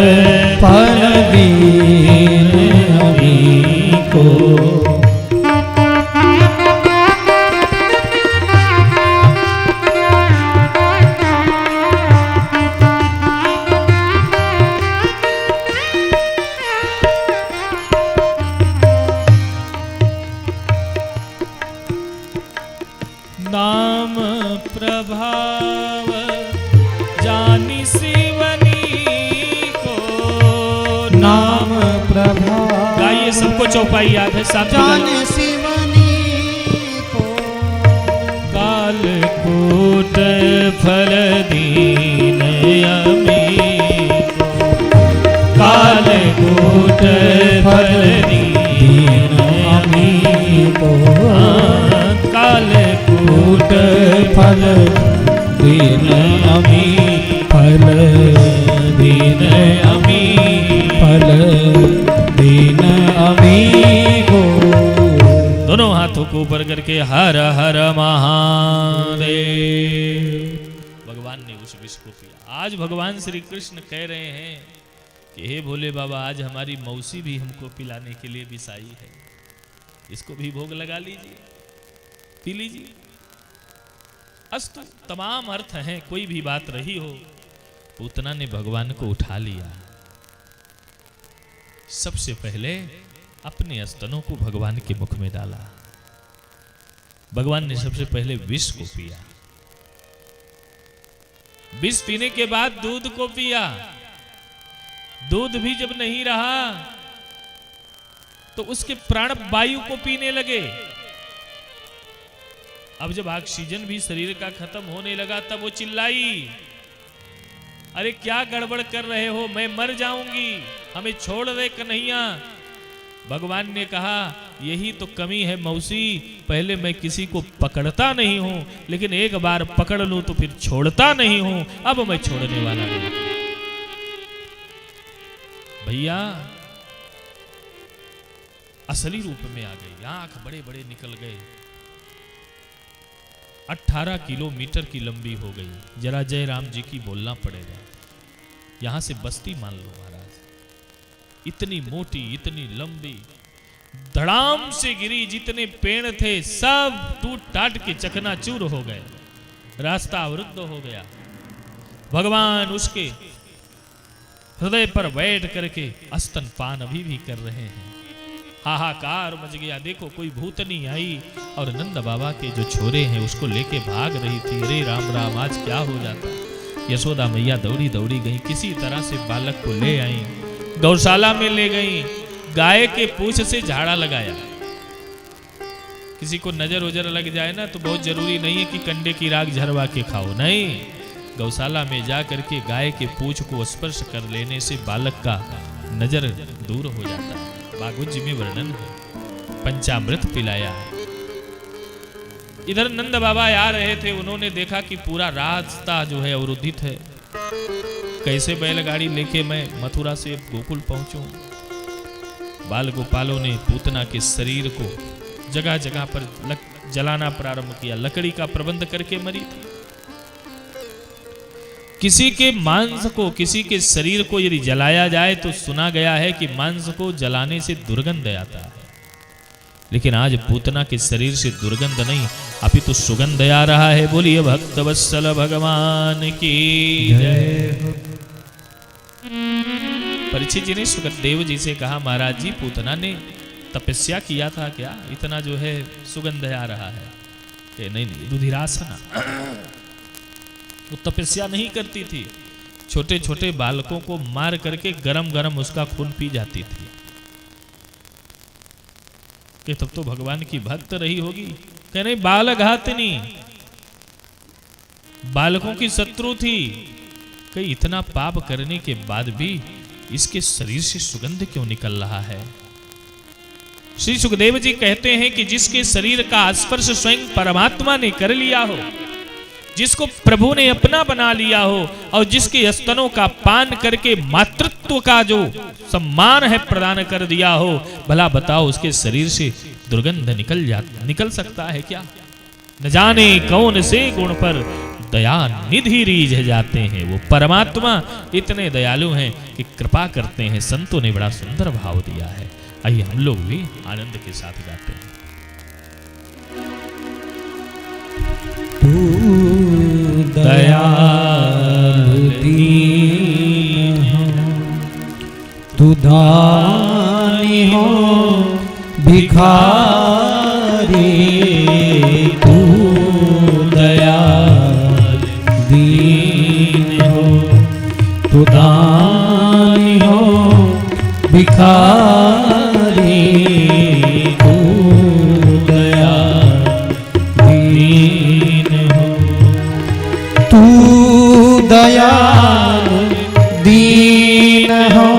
फल दीन अमी को। नाम प्रभा गाइए, सबको चौपाई याद है, साथ में जान गाइए। शिवनी को काल कूट फल दीन अमी को, काल कूट फल दीन अमी को, काल कूट फल दीन अमी फल दीन अमी फल दीन अमी को। दोनों हाथों को ऊपर करके हर हर महादेव। भगवान ने उस विष को पिया। आज भगवान श्री कृष्ण कह रहे हैं कि हे भोले बाबा, आज हमारी मौसी भी हमको पिलाने के लिए विष आई है, इसको भी भोग लगा लीजिए, पी लीजिए। अस्तु, तमाम अर्थ हैं, कोई भी बात रही हो, पूतना ने भगवान को उठा लिया। सबसे पहले अपने स्तनों को भगवान के मुख में डाला। भगवान ने सबसे पहले विष को पिया। विष पीने के बाद दूध को पिया। दूध भी जब नहीं रहा तो उसके प्राण वायु को पीने लगे। अब जब ऑक्सीजन भी शरीर का खत्म होने लगा तब वो चिल्लाई, अरे क्या गड़बड़ कर रहे हो, मैं मर जाऊंगी, हमें छोड़ दे कन्हैया। भगवान ने कहा, यही तो कमी है मौसी, पहले मैं किसी को पकड़ता नहीं हूं, लेकिन एक बार पकड़ लूं तो फिर छोड़ता नहीं हूं, अब मैं छोड़ने वाला नहीं। भैया असली रूप में आ गई, आंख बड़े बड़े निकल गए, 18 किलोमीटर की लंबी हो गई। जरा जय राम जी की बोलना पड़ेगा। यहां से बस्ती मान लो महाराज, इतनी मोटी, इतनी लंबी, धड़ाम से गिरी, जितने पेड़ थे सब टूट टाट के चकनाचूर हो गए, रास्ता अवरुद्ध हो गया। भगवान उसके हृदय पर बैठ करके स्तनपान अभी भी कर रहे हैं। हाहाकार मच गया। देखो, कोई भूतनी आई और नंद बाबा के जो छोरे हैं उसको लेके भाग रही थी। अरे राम राम, आज क्या हो जाता। यशोदा मैया दौड़ी दौड़ी गई, किसी तरह से बालक को ले आई, गौशाला में ले गई, गाय के पूंछ से झाड़ा लगाया। किसी को नजर उजर लग जाए ना तो बहुत जरूरी नहीं है कि कंडे की राख झरवा के खाओ, नहीं, गौशाला में जा करके गाय के पूंछ को स्पर्श कर लेने से बालक का नजर दूर हो जाता है। बागुज में वर्णन है, पंचामृत पिलाया। इधर नंद बाबा आ रहे थे, उन्होंने देखा कि पूरा रास्ता जो है अवरुद्धित है। कैसे बैलगाड़ी लेके मैं मथुरा से गोकुल पहुंचूं। बाल गोपालों ने पूतना के शरीर को जगह जगह पर जलाना प्रारंभ किया, लकड़ी का प्रबंध करके मरी थी। किसी के मांस को, किसी के शरीर को यदि जलाया जाए तो सुना गया है कि मांस को जलाने से दुर्गंध आता है, लेकिन आज पूतना के शरीर से दुर्गंध नहीं अपितु सुगंध आ रहा है। बोलिए भक्त वत्सल भगवान की जय। परीक्षित जी ने सुखदेव जी से कहा, महाराज जी, पूतना ने तपस्या किया था क्या, इतना जो है सुगंध आ रहा है? नहीं नहीं, रुधिरासना, वो तपस्या नहीं करती थी, छोटे छोटे बालकों को मार करके गरम गरम उसका खून पी जाती थी। कि तब तो भगवान की भक्त रही होगी। कह नहीं, बाल घातनी, बालकों की शत्रु थी। कहीं इतना पाप करने के बाद भी इसके शरीर से सुगंध क्यों निकल रहा है? श्री सुखदेव जी कहते हैं कि जिसके शरीर का स्पर्श स्वयं परमात्मा ने कर लिया हो, जिसको प्रभु ने अपना बना लिया हो, और जिसके स्तनों का पान करके मातृत्व का जो सम्मान है प्रदान कर दिया हो, भला बताओ उसके शरीर से दुर्गंध निकल सकता है क्या? न जाने कौन से गुण पर दया निधि रीझ जाते हैं। वो परमात्मा इतने दयालु हैं कि कृपा करते हैं। संतों ने बड़ा सुंदर भाव दिया है। आइए हम लोग भी आनंद के साथ गाते हैं। तू दयालु दीन हो, तू दानी हो भिखारी, तू दयालु दीन हो, तू दानी हो भिखारी तू दया दीन हो, तू दया दीन हो,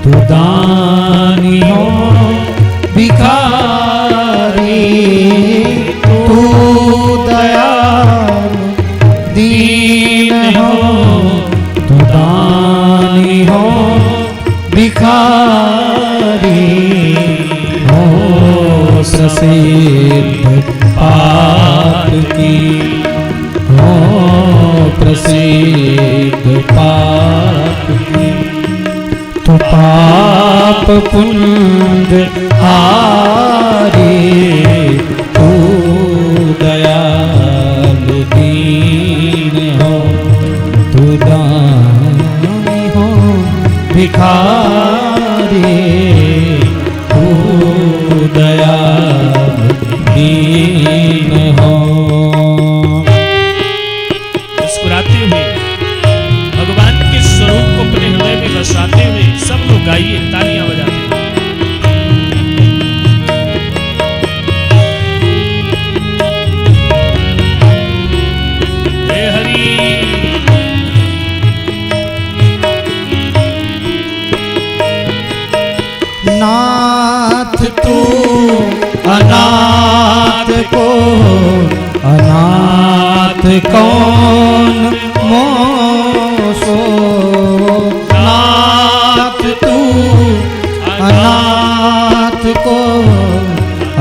तू दानी हो भिखारी, तू दया दीन हो, तू दानी हो भिखारी, हो प्रसिद्ध पाप की, हो प्रसिद्ध पाप की, तू पाप पुण्य हारी, तू दयाल दीन हो, तू दानी हो भिखारी, तू दयाल दीन हो। मुस्कुराते हुए भगवान के स्वरूप को अपने हृदय में बसाते हुए सब लोग गाइए, तालियां बजाते हुए। हे हरि नाथ तू अनाथ को अनाथ कौन मोसो, नाथ तू अनाथ को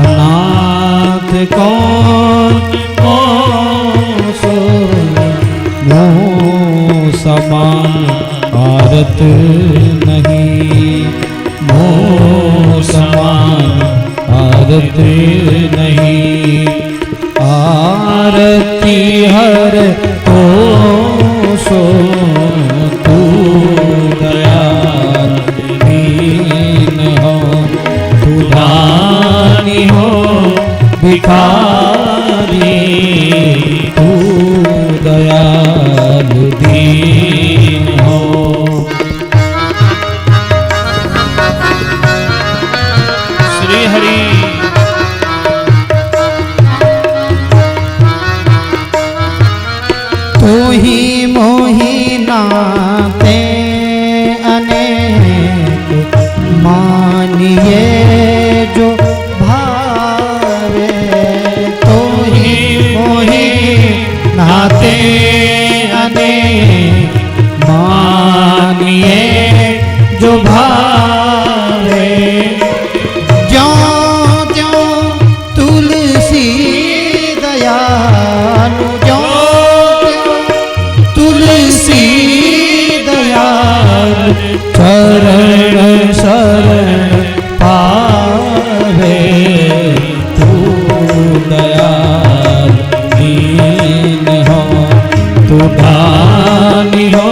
अनाथ कौन मोसो, मोह समान आरत नहीं, मोह समान आरत नहीं, आरती हर तो सो, तू दयाल दीन हो, तू दानी हो भिखारी, तू दयाल दीन हो। श्री हरि तू ही मोही नाते अनेक मानिए जो भावे, तू ही मोही नाते अनेक मानिए जो भावे, ज्यों ज्यों तुलसी दयालु, तुलसी दयाल चरण शरण पावे, तू दयाल दीन हो, तू दानी हो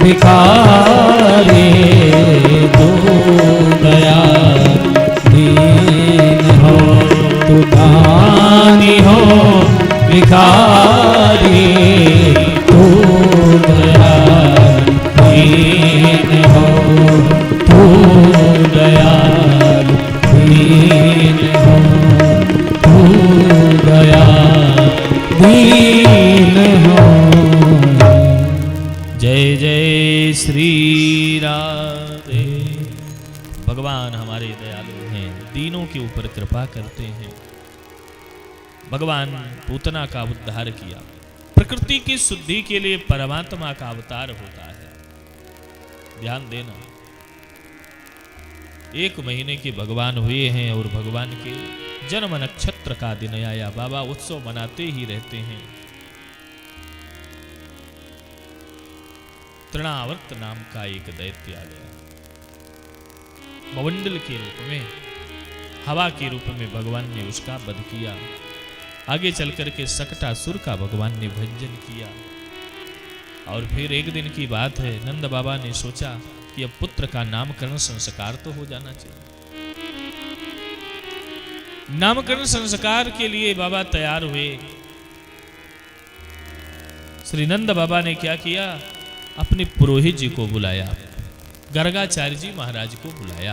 भिखारी, तू दयाल दीन हो, तू दानी हो भिखारी, तू दयाल दीन हो, तू दयाल दीन हो, तू दयाल दीन हो। जय जय श्री राधे। भगवान हमारे दयालु हैं, दीनों के ऊपर कृपा करते हैं। भगवान पूतना का उद्धार किया, प्रकृति की शुद्धि के लिए परमात्मा का अवतार होता है। ध्यान देना, 1 महीने के भगवान हुए हैं और भगवान के जन्म नक्षत्र का दिन आया, बाबा उत्सव मनाते ही रहते हैं। तृणावर्त नाम का एक दैत्य आ गया, मवंडल के रूप में, हवा के रूप में भगवान ने उसका वध किया। आगे चलकर के सकटासुर का भगवान ने भंजन किया। और फिर एक दिन की बात है, नंद बाबा ने सोचा कि अब पुत्र का नामकरण संस्कार तो हो जाना चाहिए। नामकरण संस्कार के लिए बाबा तैयार हुए। श्री नंद बाबा ने क्या किया, अपने पुरोहित जी को बुलाया। गर्गाचार्य जी महाराज को बुलाया।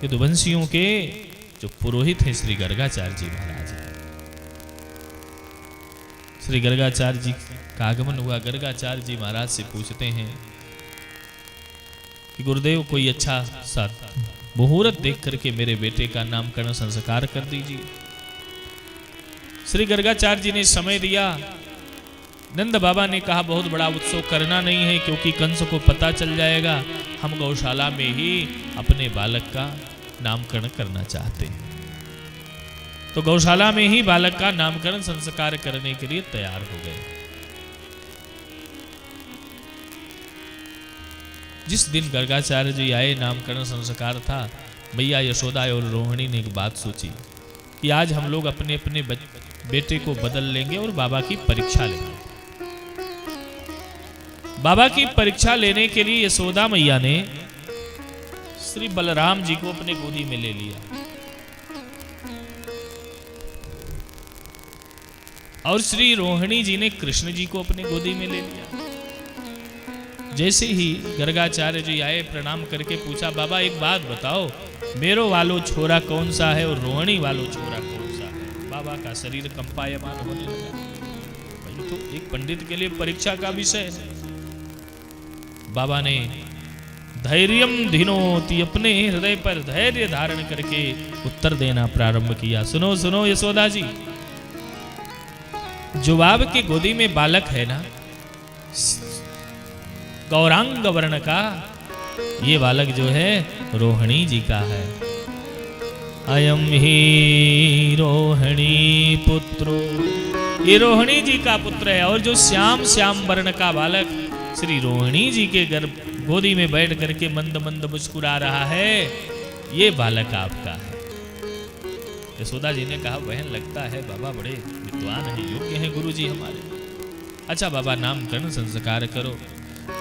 यदुवंशियों के जो पुरोहित हैं श्री गर्गाचार्य जी महाराज, श्री गर्गाचार्य जी का आगमन हुआ। गर्गाचार्य जी महाराज से पूछते हैं कि गुरुदेव कोई अच्छा सा मुहूर्त देख करके मेरे बेटे का नामकरण संस्कार कर दीजिए। श्री गर्गाचार्य जी ने समय दिया। नंद बाबा ने कहा बहुत बड़ा उत्सव करना नहीं है, क्योंकि कंस को पता चल जाएगा। हम गौशाला में ही अपने बालक का नामकरण करना चाहते हैं। तो गौशाला में ही बालक का नामकरण संस्कार करने के लिए तैयार हो गए। जिस दिन गर्गाचार्य जी आए, नामकरण संस्कार था, मैया यशोदा और रोहिणी ने एक बात सोची कि आज हम लोग अपने अपने बेटे को बदल लेंगे और बाबा की परीक्षा लेंगे। बाबा की परीक्षा लेने के लिए यशोदा मैया ने श्री बलराम जी को अपने गोदी में ले लिया और श्री रोहिणी जी ने कृष्ण जी को अपने गोदी में ले लिया। जैसे ही गर्गाचार्य जी आए, प्रणाम करके पूछा, बाबा एक बात बताओ, मेरो वालो छोरा कौन सा है और रोहिणी वालो छोरा कौन सा है? बाबा का शरीर कंपायमान होने लगा। भाई तो एक पंडित के लिए परीक्षा का विषय है। बाबा ने धैर्यम धिनोति, अपने हृदय पर धैर्य धारण करके उत्तर देना प्रारंभ किया। सुनो सुनो यशोदा जी, जो बाब के गोदी में बालक है ना, गौरांग वर्ण का, ये बालक जो है रोहिणी जी का है। अयम ही रोहिणी पुत्रो, ये रोहिणी जी का पुत्र है। और जो श्याम श्याम वर्ण का बालक श्री रोहिणी जी के गर्भ गोदी में बैठ करके मंद मंद मुस्कुरा रहा है, ये बालक आपका है। यशोदा जी ने कहा, बहन लगता है बाबा बड़े विद्वान हैं, योग्य हैं गुरु जी हमारे। अच्छा बाबा नामकरण संस्कार करो।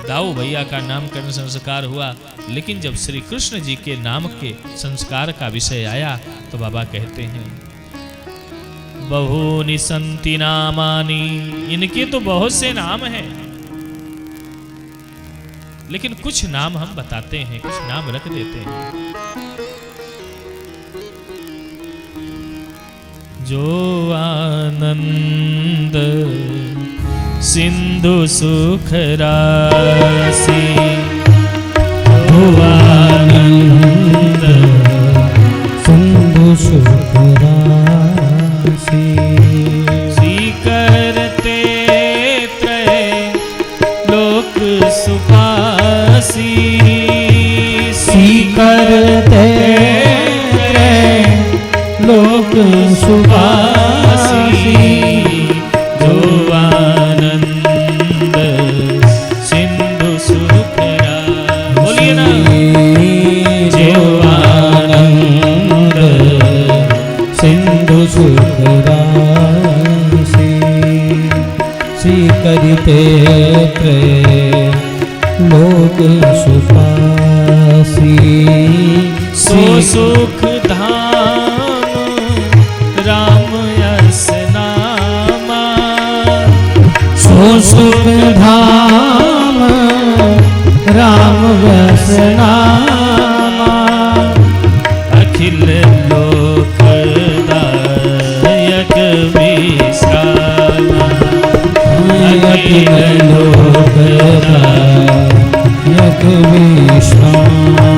दाऊ भैया का नामकरण संस्कार हुआ, लेकिन जब श्री कृष्ण जी के नाम के संस्कार का विषय आया तो बाबा कहते हैं, बहुनि संति नामानि, इनके तो बहुत से नाम हैं, लेकिन कुछ नाम हम बताते हैं, कुछ नाम रख देते हैं। जो आनंद सिंधु सुख राशि, जो आनंद सिंधु सुख राशि, करते त्रय लोक सुपासी, करते लोक सुपासी, जो आनंद सिंधु सुख राशि। बोलिए ना, जो आनंद सिंधु सुख राशि, करते लोक सुपासी, सो सुख धाम राम यस नामा, सो सुख धाम राम यस नामा, अखिल लोक दायक विश्रामा, अखिल लोक दायक विश्रामा,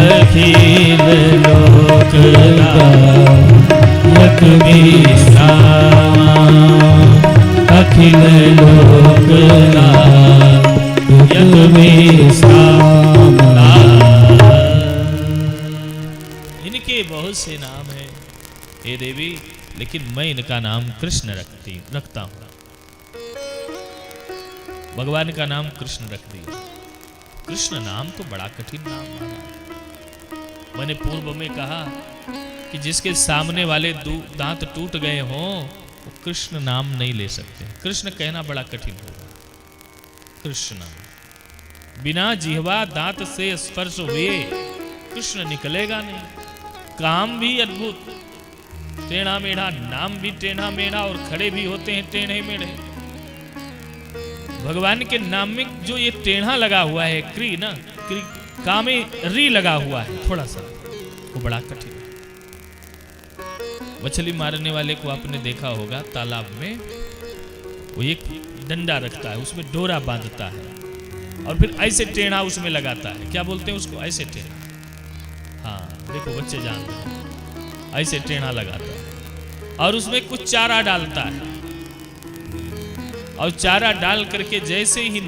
अखिल लोक दायक विश्रामा, अखिल लोक दायक विश्रामा। इनके बहुत से नाम हैं हे देवी, लेकिन मैं इनका नाम कृष्ण रखता हूं। भगवान का नाम कृष्ण रख दिया। कृष्ण नाम तो बड़ा कठिन नाम माना। मैंने पूर्व में कहा कि जिसके सामने वाले दांत टूट गए हों वो कृष्ण नाम नहीं ले सकते। कृष्ण कहना बड़ा कठिन होगा। कृष्ण बिना जिह्वा दांत से स्पर्श हुए कृष्ण निकलेगा नहीं। काम भी अद्भुत, टेढ़ा मेढ़ा, नाम भी टेढ़ा मेढ़ा और खड़े भी होते हैं टेढ़े मेढ़े। भगवान के नाम में जो ये टेढ़ा लगा हुआ है क्री ना, क्री का में री लगा हुआ है थोड़ा सा, वो बड़ा कठिन है। मछली मारने वाले को आपने देखा होगा तालाब में, वो एक डंडा रखता है, उसमें डोरा बांधता है और फिर ऐसे टेढ़ा उसमें लगाता है। क्या बोलते हैं उसको? ऐसे टेढ़ा। हाँ देखो बच्चे जानते हैं, ऐसे टेढ़ा लगाता है और उसमें कुछ चारा डालता है, और चारा डाल करके जैसे ही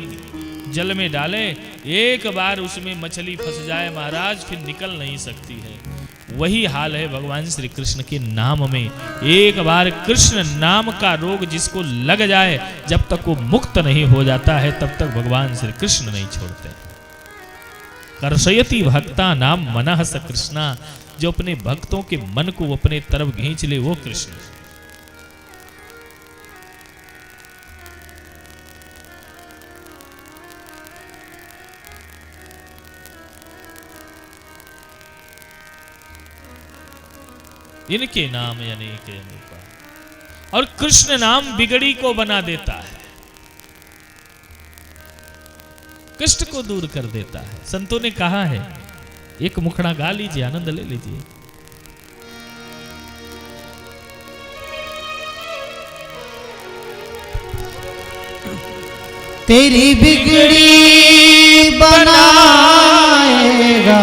जल में डाले, एक बार उसमें मछली फंस जाए महाराज, फिर निकल नहीं सकती है। वही हाल है भगवान श्री कृष्ण के नाम में। एक बार कृष्ण नाम का रोग जिसको लग जाए, जब तक वो मुक्त नहीं हो जाता है तब तक भगवान श्री कृष्ण नहीं छोड़ते। कर्षयति भक्ता नाम मनः स कृष्णा, जो अपने भक्तों के मन को अपने तरफ खींच ले वो कृष्ण। इनके नाम अनेक अनेका, और कृष्ण नाम बिगड़ी को बना देता है, कष्ट को दूर कर देता है। संतों ने कहा है, एक मुखड़ा गा लीजिए, आनंद ले लीजिए। तेरी बिगड़ी बनाएगा,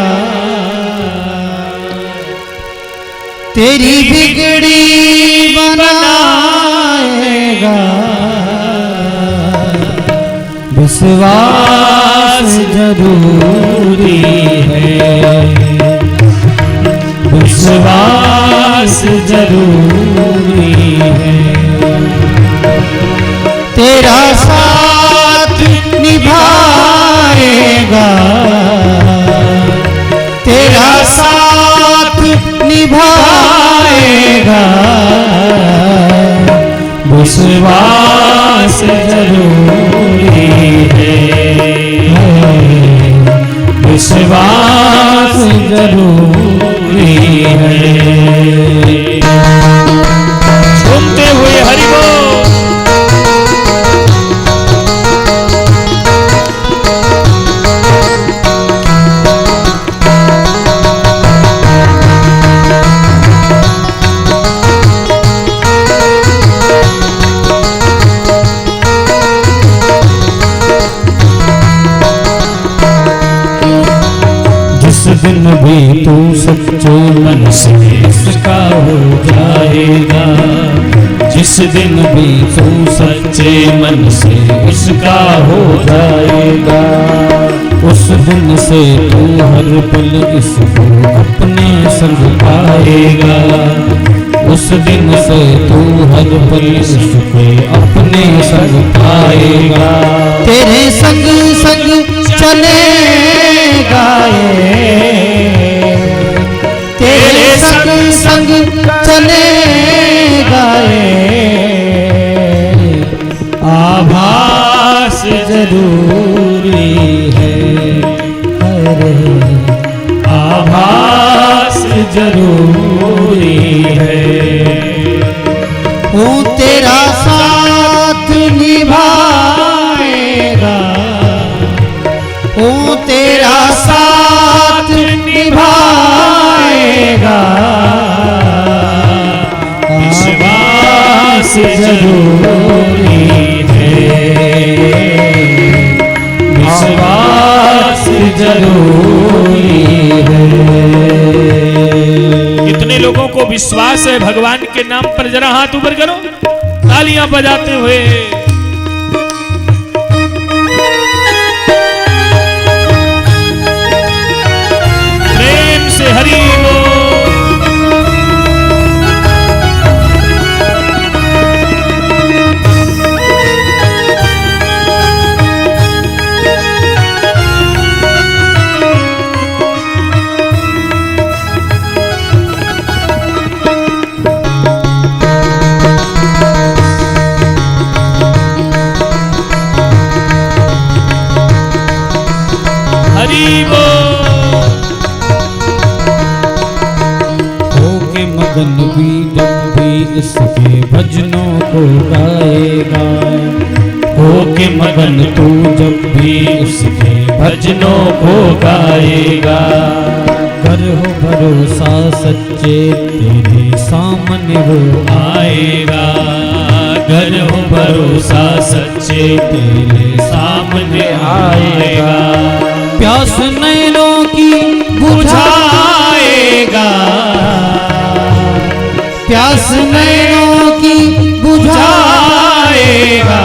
तेरी बिगड़ी बनाएगा, विश्वास जरूरी है, विश्वास जरूरी है। तेरा साथ निभाएगा, तेरा साथ निभाएगा, विश्वास जरूरी है, विश्वास जरूरी है। झूमते हुए हरि बोल। दिन भी तू सच्चे मन से इसका हो जाएगा, जिस दिन भी तू सच्चे मन से इसका हो जाएगा, उस दिन से तू हर पल इसको अपने संग पाएगा, उस दिन से तू हर पल इसको अपने संग पाएगा। तेरे संग संग चलेगा ये, तेरे संग संग चलेगा ये, आभास जरूरी है, अरे आभास जरूरी है। वो तेरा साथ निभाएगा, वो तेरा साथ निभाएगा, विश्वास जरूरी है, विश्वास जरूरी है। कितने लोगों को विश्वास है भगवान के नाम पर? जरा हाथ ऊपर करो, तालियां बजाते हुए। प्रेम से हरि बोल। होके मगन भी जब भी इसके भजनों को गाएगा, हो के मगन तू जब भी उसके भजनों को गाएगा। कर हो भरोसा सच्चे तेरे सामने वो आएगा। घर हो भरोसा सच्चे तेरे सामने आएगा। प्यास नैनों की बुझाएगा। प्यास नैनों की बुझाएगा।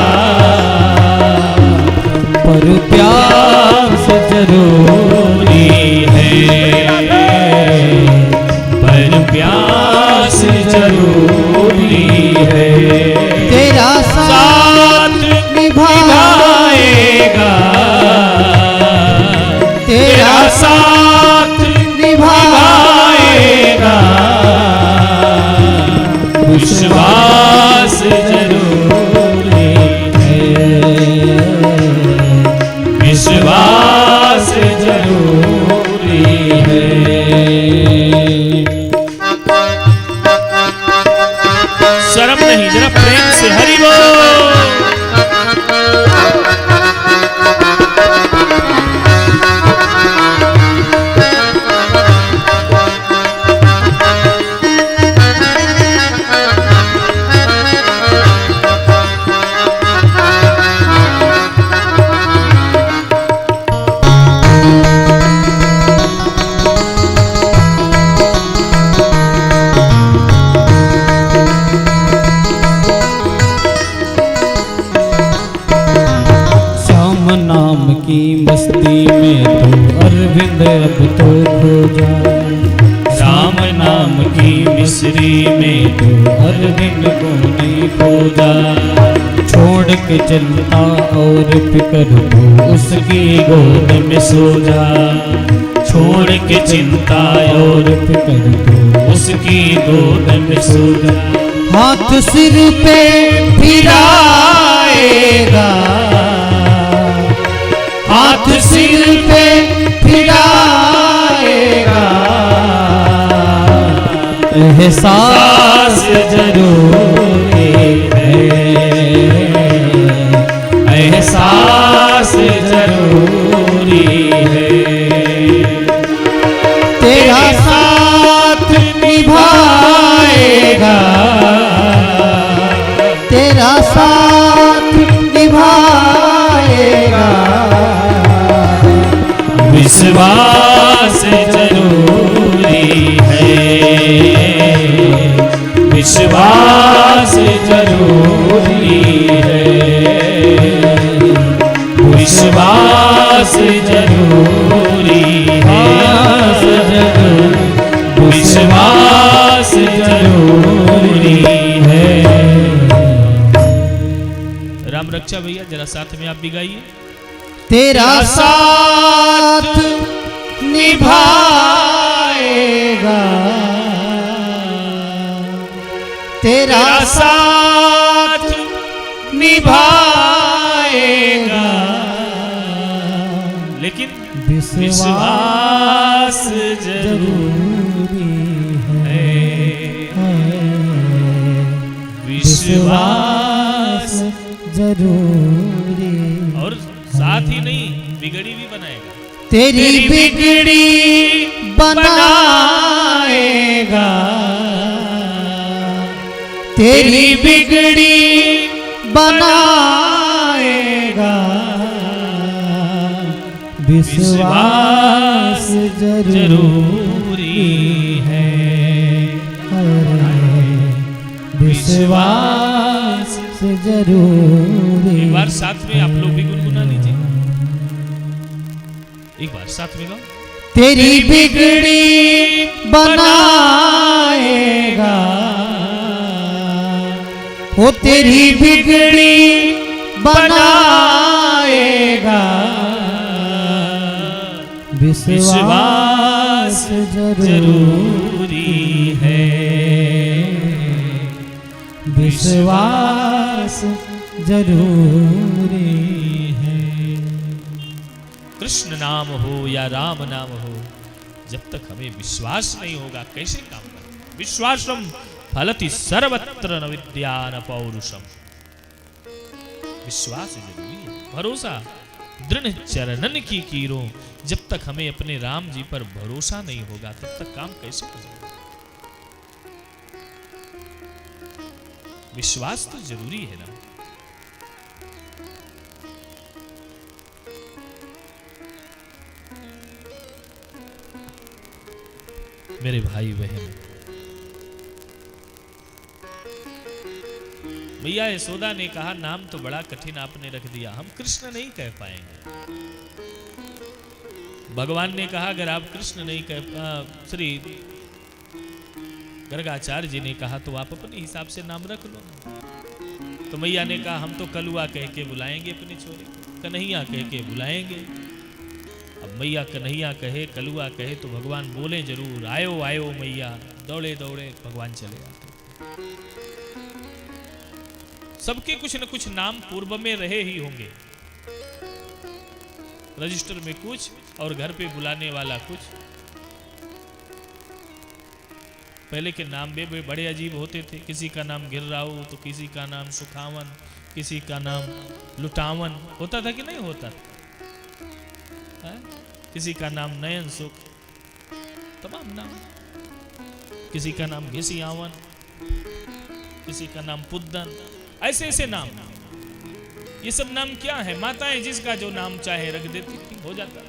पर प्यास जरूरी है। पर प्यास जरूरी है। तेरा साथ निभाएगा। तेरा साथ निभाएगा। विश्वास जरूरी है। विश्वास जरूरी है। शर्म नहीं, जरा प्रेम से हरि बोल। नाम की मस्ती में तू अरविंद अब तो खो जा। राम नाम की मिश्री में तू अरविंद को नहीं खो जा। छोड़ के चिंता और फिक्र तू उसकी गोद में सो जा। छोड़ के चिंता और फिक्र तू उसकी गोद में सो जा। हाथ सिर पे फिराएगा। हाथ सिर पे फिराएगा। एहसास जरूरी है। एहसास जरूरी है। तेरा साथ निभाएगा। तेरा साथ निभाएगा। विश्वास जरूरी है। विश्वास जरूरी है। विश्वास जरूरी है। विश्वास जरूरी है। राम रक्षा भैया, जरा साथ में आप भी गाइए। तेरा साथ निभाएगा। तेरा साथ निभाएगा। लेकिन विश्वास जरूरी है। विश्वास जरूरी। और साथ ही नहीं, बिगड़ी भी बनाएगा। तेरी बिगड़ी बनाएगा। तेरी बिगड़ी बनाएगा। विश्वास जरूरी है। विश्वास जरूरी। एक बार साथ में आप लोग भी गुनगुना लीजिए। एक बार साथ में गाओ। तेरी बिगड़ी बनाएगा। वो तेरी बिगड़ी बनाएगा। विश्वास जरूरी है। विश्वास जरूरी है। कृष्ण नाम हो या राम नाम हो, जब तक हमें विश्वास नहीं होगा कैसे काम करें। विश्वासम फलति सर्वत्र न विद्या न पौरुषम। विश्वास जरूरी है, भरोसा दृढ़ चरणन की कीरों। जब तक हमें अपने राम जी पर भरोसा नहीं होगा तब तक काम कैसे करेंगे। विश्वास तो जरूरी है ना। मेरे भाई बहन, भैया यशोदा ने कहा नाम तो बड़ा कठिन आपने रख दिया, हम कृष्ण नहीं कह पाएंगे। भगवान ने कहा अगर आप कृष्ण नहीं कह, श्री गर्गाचार्य जी ने कहा तो आप अपने हिसाब से नाम रख लो। तो मैया ने कहा हम तो कलुआ कह के बुलाएंगे अपने छोरे को, कन्हैया कह के बुलाएंगे। अब मैया कन्हैया कहे कलुआ कहे तो भगवान बोले जरूर, आयो आयो मैया, दौड़े दौड़े भगवान चले आते। सबके कुछ न कुछ नाम पूर्व में रहे ही होंगे, रजिस्टर में कुछ और घर पे बुलाने वाला कुछ। पहले के नाम भी बड़े अजीब होते थे, किसी का नाम गिर्राऊ तो किसी का नाम सुखावन, किसी का नाम लुटावन होता था कि नहीं होता था? किसी का नाम नयन सुख, तमाम नाम, किसी का नाम घिसियावन, किसी का नाम पुद्दन, ऐसे ऐसे नाम। ये सब नाम क्या है? माताएं जिसका जो नाम चाहे रख देती थी, हो जाता।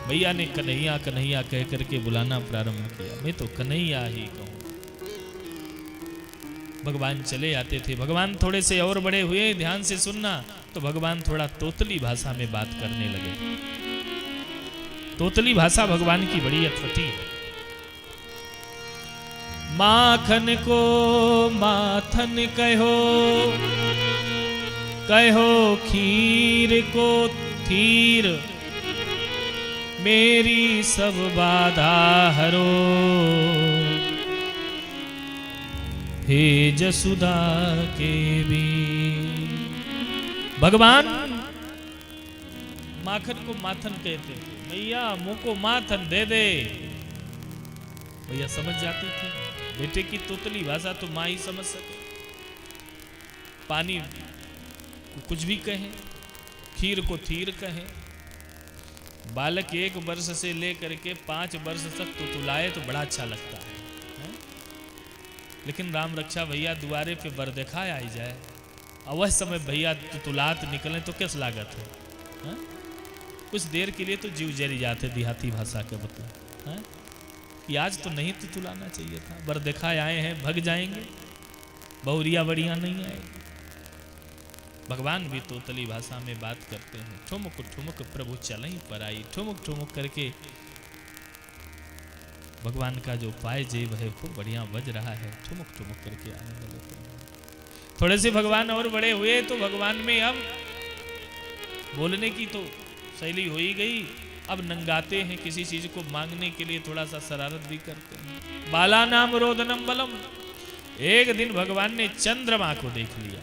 भैया ने कन्हैया कन्हैया कह करके बुलाना प्रारंभ किया। मैं तो कन्हैया ही कहूं। भगवान चले आते थे। भगवान थोड़े से और बड़े हुए, ध्यान से सुनना, तो भगवान थोड़ा तोतली भाषा में बात करने लगे। तोतली भाषा भगवान की बड़ी अथवटी है। माखन को माथन कहो, कहो खीर को थीर, मेरी सब बाधा हरो, हे जसुदा के भी। भगवान माखन को माथन कहते थे, मैया मुंह को माथन दे दे। भैया समझ जाते थे, बेटे की तोतली भाषा तो माँ ही समझ सके। पानी को कुछ भी कहें, खीर को थीर कहें। बालक 1 वर्ष से लेकर के 5 वर्ष तक तुतुलाए तो बड़ा अच्छा लगता है? लेकिन राम रक्षा भैया दुआरे पे बर दिखाए आई जाए, अवश्य समय भैया तुतुलात निकले तो किस लागत है? कुछ देर के लिए तो जीव जरी जाते, देहाती भाषा के मतलब कि आज तो नहीं तुतुलाना चाहिए था, बर दिखाए आए हैं, भग जाएंगे, बहुरिया बड़िया नहीं आएगी। भगवान भी तोतली भाषा में बात करते हैं। ठुमुक ठुमुक प्रभु चलई पर आई, ठुमुक ठुमुक करके भगवान का जो पाय जेब है खूब बढ़िया बज रहा है, ठुमुक ठुमुक करके आनंद लेते हैं। थोड़े से भगवान और बड़े हुए तो भगवान में अब बोलने की तो शैली हो ही गई। अब नंगाते हैं, किसी चीज को मांगने के लिए थोड़ा सा शरारत भी करते हैं। बाला नाम रोदनम बलम। एक दिन भगवान ने चंद्रमा को देख लिया।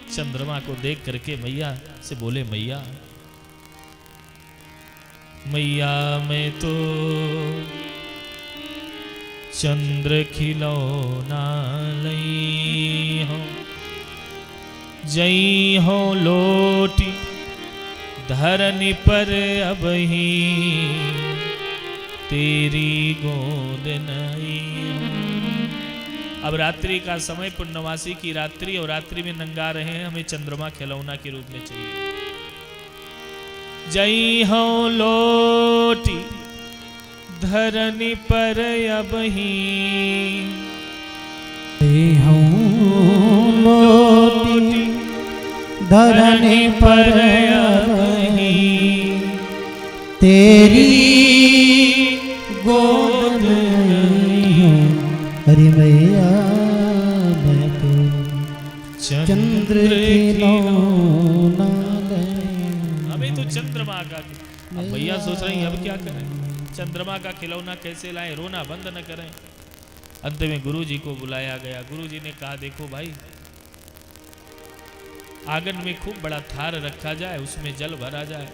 चंद्रमा को देख करके मैया से बोले, मैया मैया मैं तो चंद्र खिलौना लई हो, जई हो लोटी धरनी पर अब ही तेरी गोद नहीं हो। अब रात्रि का समय, पूर्णवासी की रात्रि, और रात्रि में नंगा रहे हैं, हमें चंद्रमा खिलौना के रूप में चाहिए। जई हो लोटी धरनी पर अब ही, जई हो लोटी धरनी पर अब ही तेरी गोद में। अरे मैया मैं तो चंद्र खिलौना हमें तो चंद्रमा का। अब भैया सोच रहे हैं अब क्या करें, चंद्रमा का खिलौना कैसे लाएं, रोना बंद न करें। अंत में गुरु जी को बुलाया गया। गुरु जी ने कहा देखो भाई, आंगन में खूब बड़ा थाल रखा जाए, उसमें जल भरा जाए।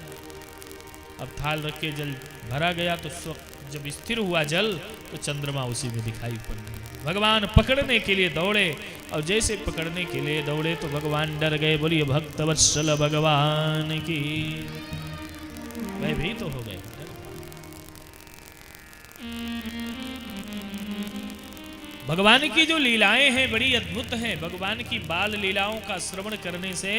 अब थाल रख के जल भरा गया तो जब स्थिर हुआ जल तो चंद्रमा उसी में दिखाई पड़ने लगे। भगवान पकड़ने के लिए दौड़े और जैसे पकड़ने के लिए दौड़े तो भगवान डर गए। बोलिए भक्त वत्सल भगवान की। भयभीत तो हो गए। भगवान की जो लीलाएं हैं बड़ी अद्भुत हैं। भगवान की बाल लीलाओं का श्रवण करने से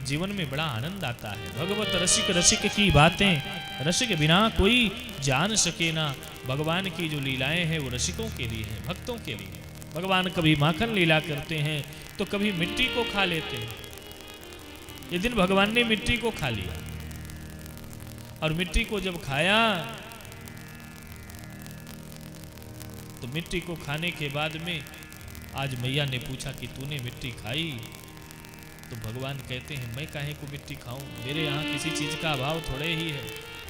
जीवन में बड़ा आनंद आता है। भगवत रसिक रसिक की बातें रसिक बिना कोई जान सके ना। भगवान की जो लीलाएं हैं वो रसिकों के लिए हैं, भक्तों के लिए। भगवान कभी माखन लीला करते हैं तो कभी मिट्टी को खा लेते हैं। ये दिन भगवान ने मिट्टी को खा लिया और मिट्टी को जब खाया तो मिट्टी को खाने के बाद में आज मैया ने पूछा कि तूने मिट्टी खाई? तो भगवान कहते हैं मैं काहे को मिट्टी खाऊं, मेरे यहाँ किसी चीज का अभाव थोड़े ही है।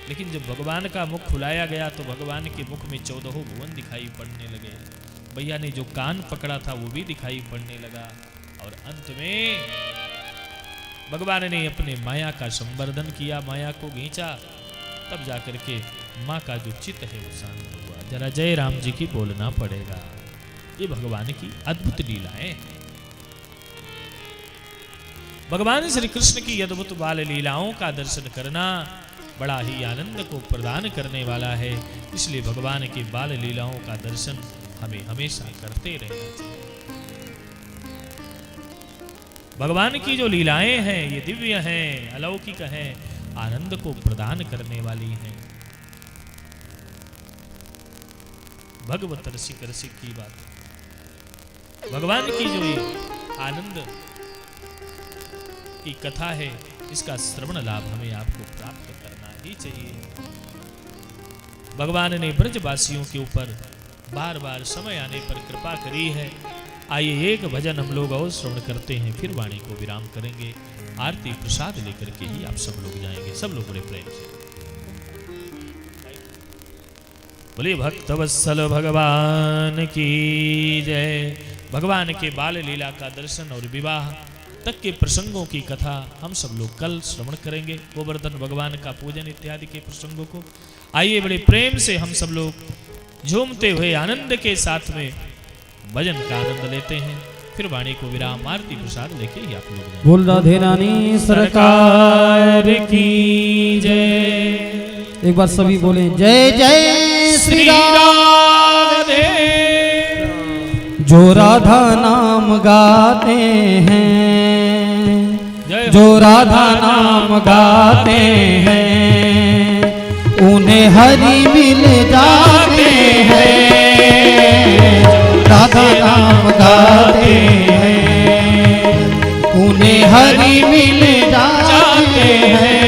लेकिन जब भगवान का मुख खुलाया गया तो भगवान के मुख में 14 भुवन दिखाई पड़ने लगे। मैया ने जो कान पकड़ा था वो भी दिखाई पड़ने लगा और अंत में भगवान ने अपने माया का संवर्धन किया, माया को खींचा, तब जाकर के माँ का जो चित्त है वो शांत हुआ। जरा जय राम जी की बोलना पड़ेगा। ये भगवान की अद्भुत लीलाएं। भगवान श्री कृष्ण की अद्भुत बाल लीलाओं का दर्शन करना बड़ा ही आनंद को प्रदान करने वाला है। इसलिए भगवान की बाल लीलाओं का दर्शन हमें हमेशा करते रहना चाहिए। भगवान की जो लीलाएं हैं ये दिव्य हैं, अलौकिक हैं, आनंद को प्रदान करने वाली हैं। भगवत रसिक रसिक की बात। भगवान की जो ये आनंद की कथा है इसका श्रवण लाभ हमें आपको प्राप्त करना ही चाहिए। भगवान ने ब्रजवासियों के ऊपर बार बार समय आने पर कृपा करी है। आइए एक भजन हम लोग और श्रवण करते हैं, फिर वाणी को विराम करेंगे। आरती प्रसाद लेकर के ही आप सब लोग जाएंगे। सब लोग बड़े प्रेम से बोलिए भक्त वत्सल भगवान की जय। भगवान के बाल लीला का दर्शन और विवाह तक के प्रसंगों की कथा हम सब लोग कल श्रवण करेंगे। गोवर्धन भगवान का पूजन इत्यादि के प्रसंगों को आइए बड़े प्रेम से हम सब लोग झूमते हुए आनंद के साथ में भजन का आनंद लेते हैं। फिर वाणी को विराम आरती प्रसाद लेके ही आप लोग जाएंगे। बोल राधे रानी सरकार की जय। एक बार सभी बोले जय जय श्री राधे। जो राधा नाम गाते हैं, जो राधा नाम गाते हैं, उन्हें हरि मिल जाते हैं। राधा नाम गाते हैं, उन्हें हरि मिल जाते हैं।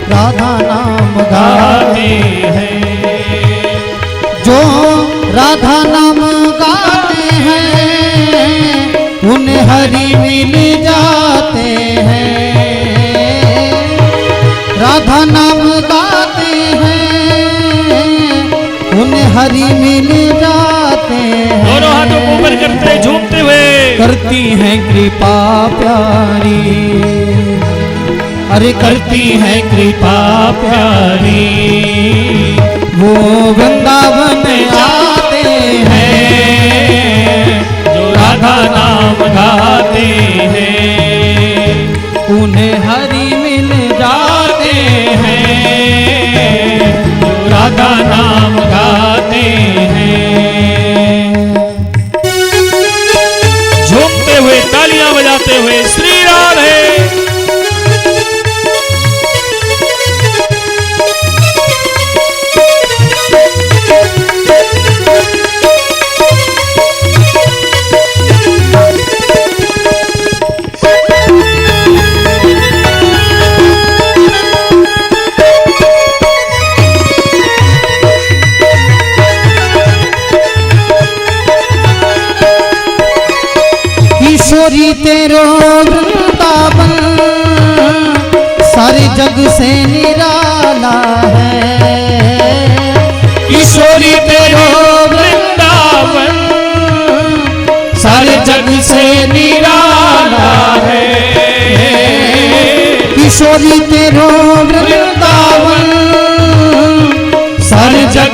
राधा नाम गाते हैं, जो राधा नाम गाते हैं, उन्हें हरि मिल जाते हैं। राधा नाम गाते हैं, उन्हें हरि मिल जाते हैं। दोनों हाथों को ऊपर करते झूमते हुए करती हैं कृपा प्यारी, अरे करती हैं कृपा प्यारी। वो वृंदावन आते हैं, जो राधा नाम गाते हैं, उन्हें हरि मिल जाते हैं। जो राधा नाम गाते हैं। झूमते हुए तालियां बजाते हुए श्री राधे। किशोरी तेरो वृंदावन सारे जग से निराला है। किशोरी तेरो वृंदावन सारे जग से निराला है। किशोरी तेरो वृंदावन सारे जग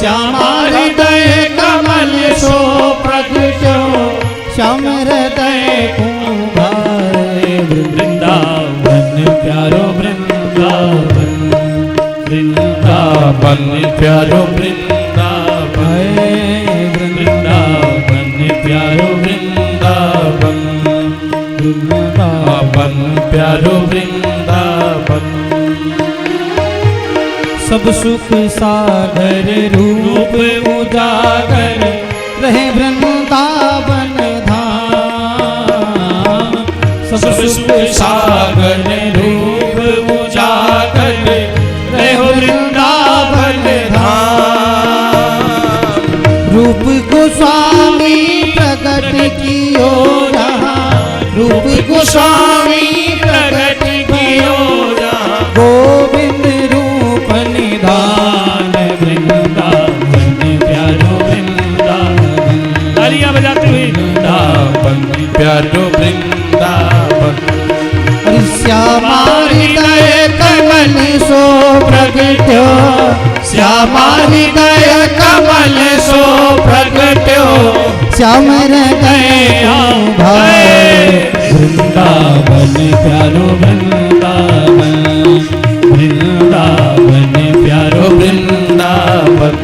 श्यामा हृदय कमल सो प्रगट्यो श्याम हृदय कुंभारे वृंदावन प्यारो वृंदावन वृंदावन प्यारो वृंदावन वृंदावन प्यारो वृंदावन वृंदावन प्यारो वृंदावन सब सुख सागर रूप उजागर रहे वृंदावन धाम सब सुख सागर रूप उजागर रहे वृंदावन धाम रूप गोस्वामी प्रकट कियो जहाँ रूप गोस्वामी प्रकट कियो जहाँ गोविंद रूप निधान वृंदावन प्यारो वृंदावन तालियां बजाते हुए वृंदावन प्यारो वृंदावन श्यामा हृदय कमल सो प्रगट्यो श्यामा हृदय कमल सो प्रगट्यो श्याम हृदय वृंदावन प्यारो वृंदावन वृंदावन प्यारो वृंदावन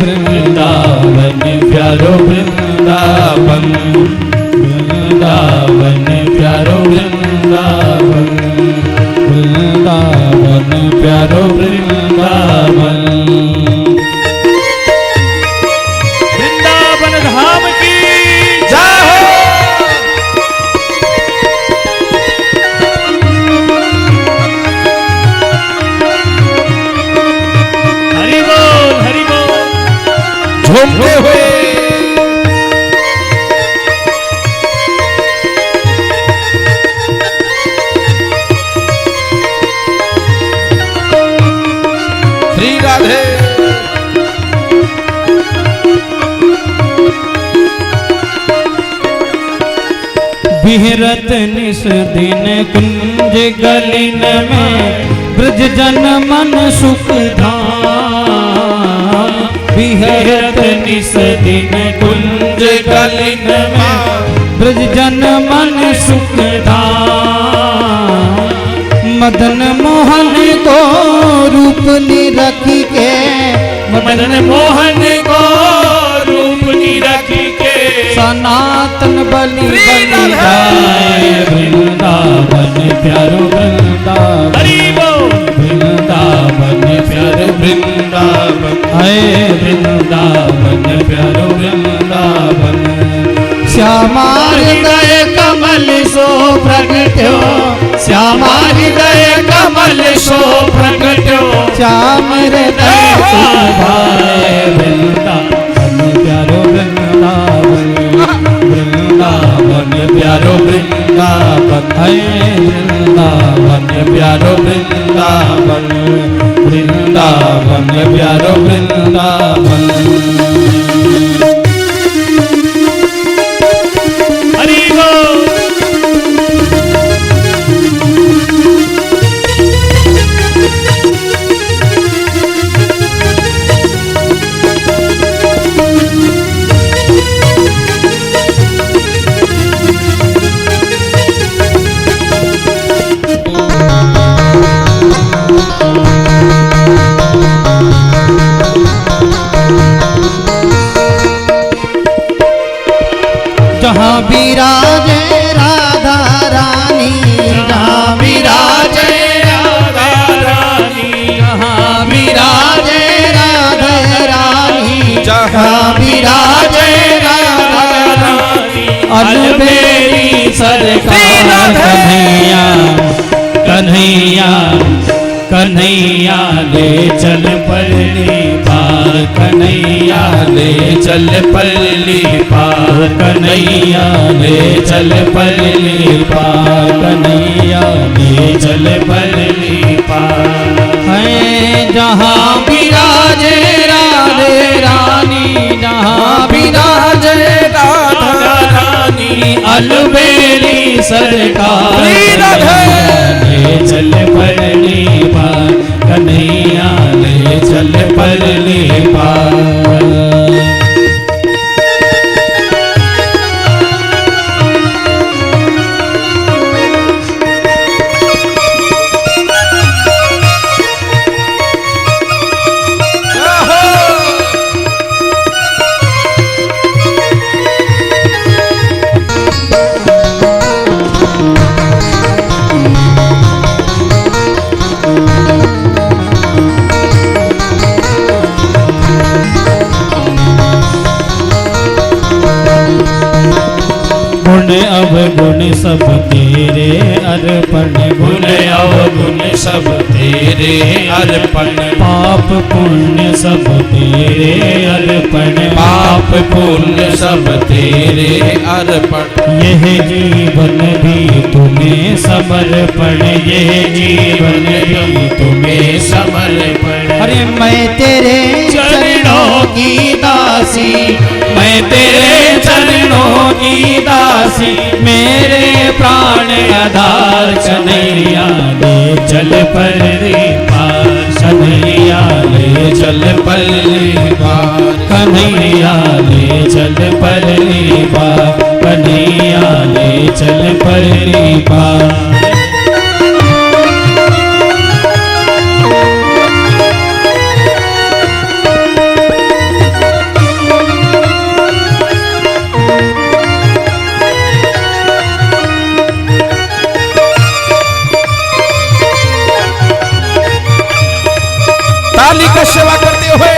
वृंदावन प्यारो वृंदावन वृंदावन प्यारो वृंदावन वृंदावन प्यारो वृंदावन वृंदावन धाम की जय हो। हरि बोल हरि बोल। झूमते हुए श्री राधे बिहरत निस दिन कुंज गलिन में ब्रज जन मन सुख धाम बिहरत निस दिन कुंज गलिन में ब्रज जन मन सुख धाम मदन मोहन को रूप निरख के मदन मोहन को रूप निरख के सनातन बलि बलि जाए वृंदावन प्यारो वृंदावन हरि बोल। वृंदावन प्यारो वृंदावन है वृंदावन प्यारो वृंदावन श्यामा हृदय कमल सो प्रगट्यो श्यामा हृदय कमल सो प्रगट्यो श्याम हृदय सुभाए वृंदावन प्यारो वृंदावन वृंदावन प्यारो वृंदावन है वृंदावन प्यारो वृंदावन वृंदावन प्यारो वृंदावन हरि बोल। जहाँ विराजे राधा रानी जहाँ विराजे राधा रानी जहाँ विराजे राधा रानी जहाँ विराजे राधा रानी अलबेली सरकार कन्हैया कन्हैया कन्हैया ले चल पल्ली पार कन्हैया ले चल पल्ली पार कन्हैया ले चल पल्ली पार कन्हैया ले चल पल्ली पार है जहाँ विराजे राधे रानी जहाँ विराजे राधा रानी अलबेली सरकार ले चल पल्ली पार कन्हैया ले चल पल्ली पार अवगुण सब तेरे अर्पण, गुण अवगुण सब तेरे अर्पण, पाप पुण्य सब तेरे अर्पण, पाप पुण्य सब तेरे अर्पण। यह जीवन भी तुम्हें समर्पण, यह जीवन भी तुम्हें समर्पण। अरे मैं तेरे चरणों की दासी, मैं तेरे चरणों की दासी, मेरे प्राण आधार कन्हैया ले चल पल्ली पार, कन्हैया ले चल पल्ली पार, कन्हैया ले चल पल्ली पार, कन्हैया ले चल पल्ली पार। ताली का सेवा करते हुए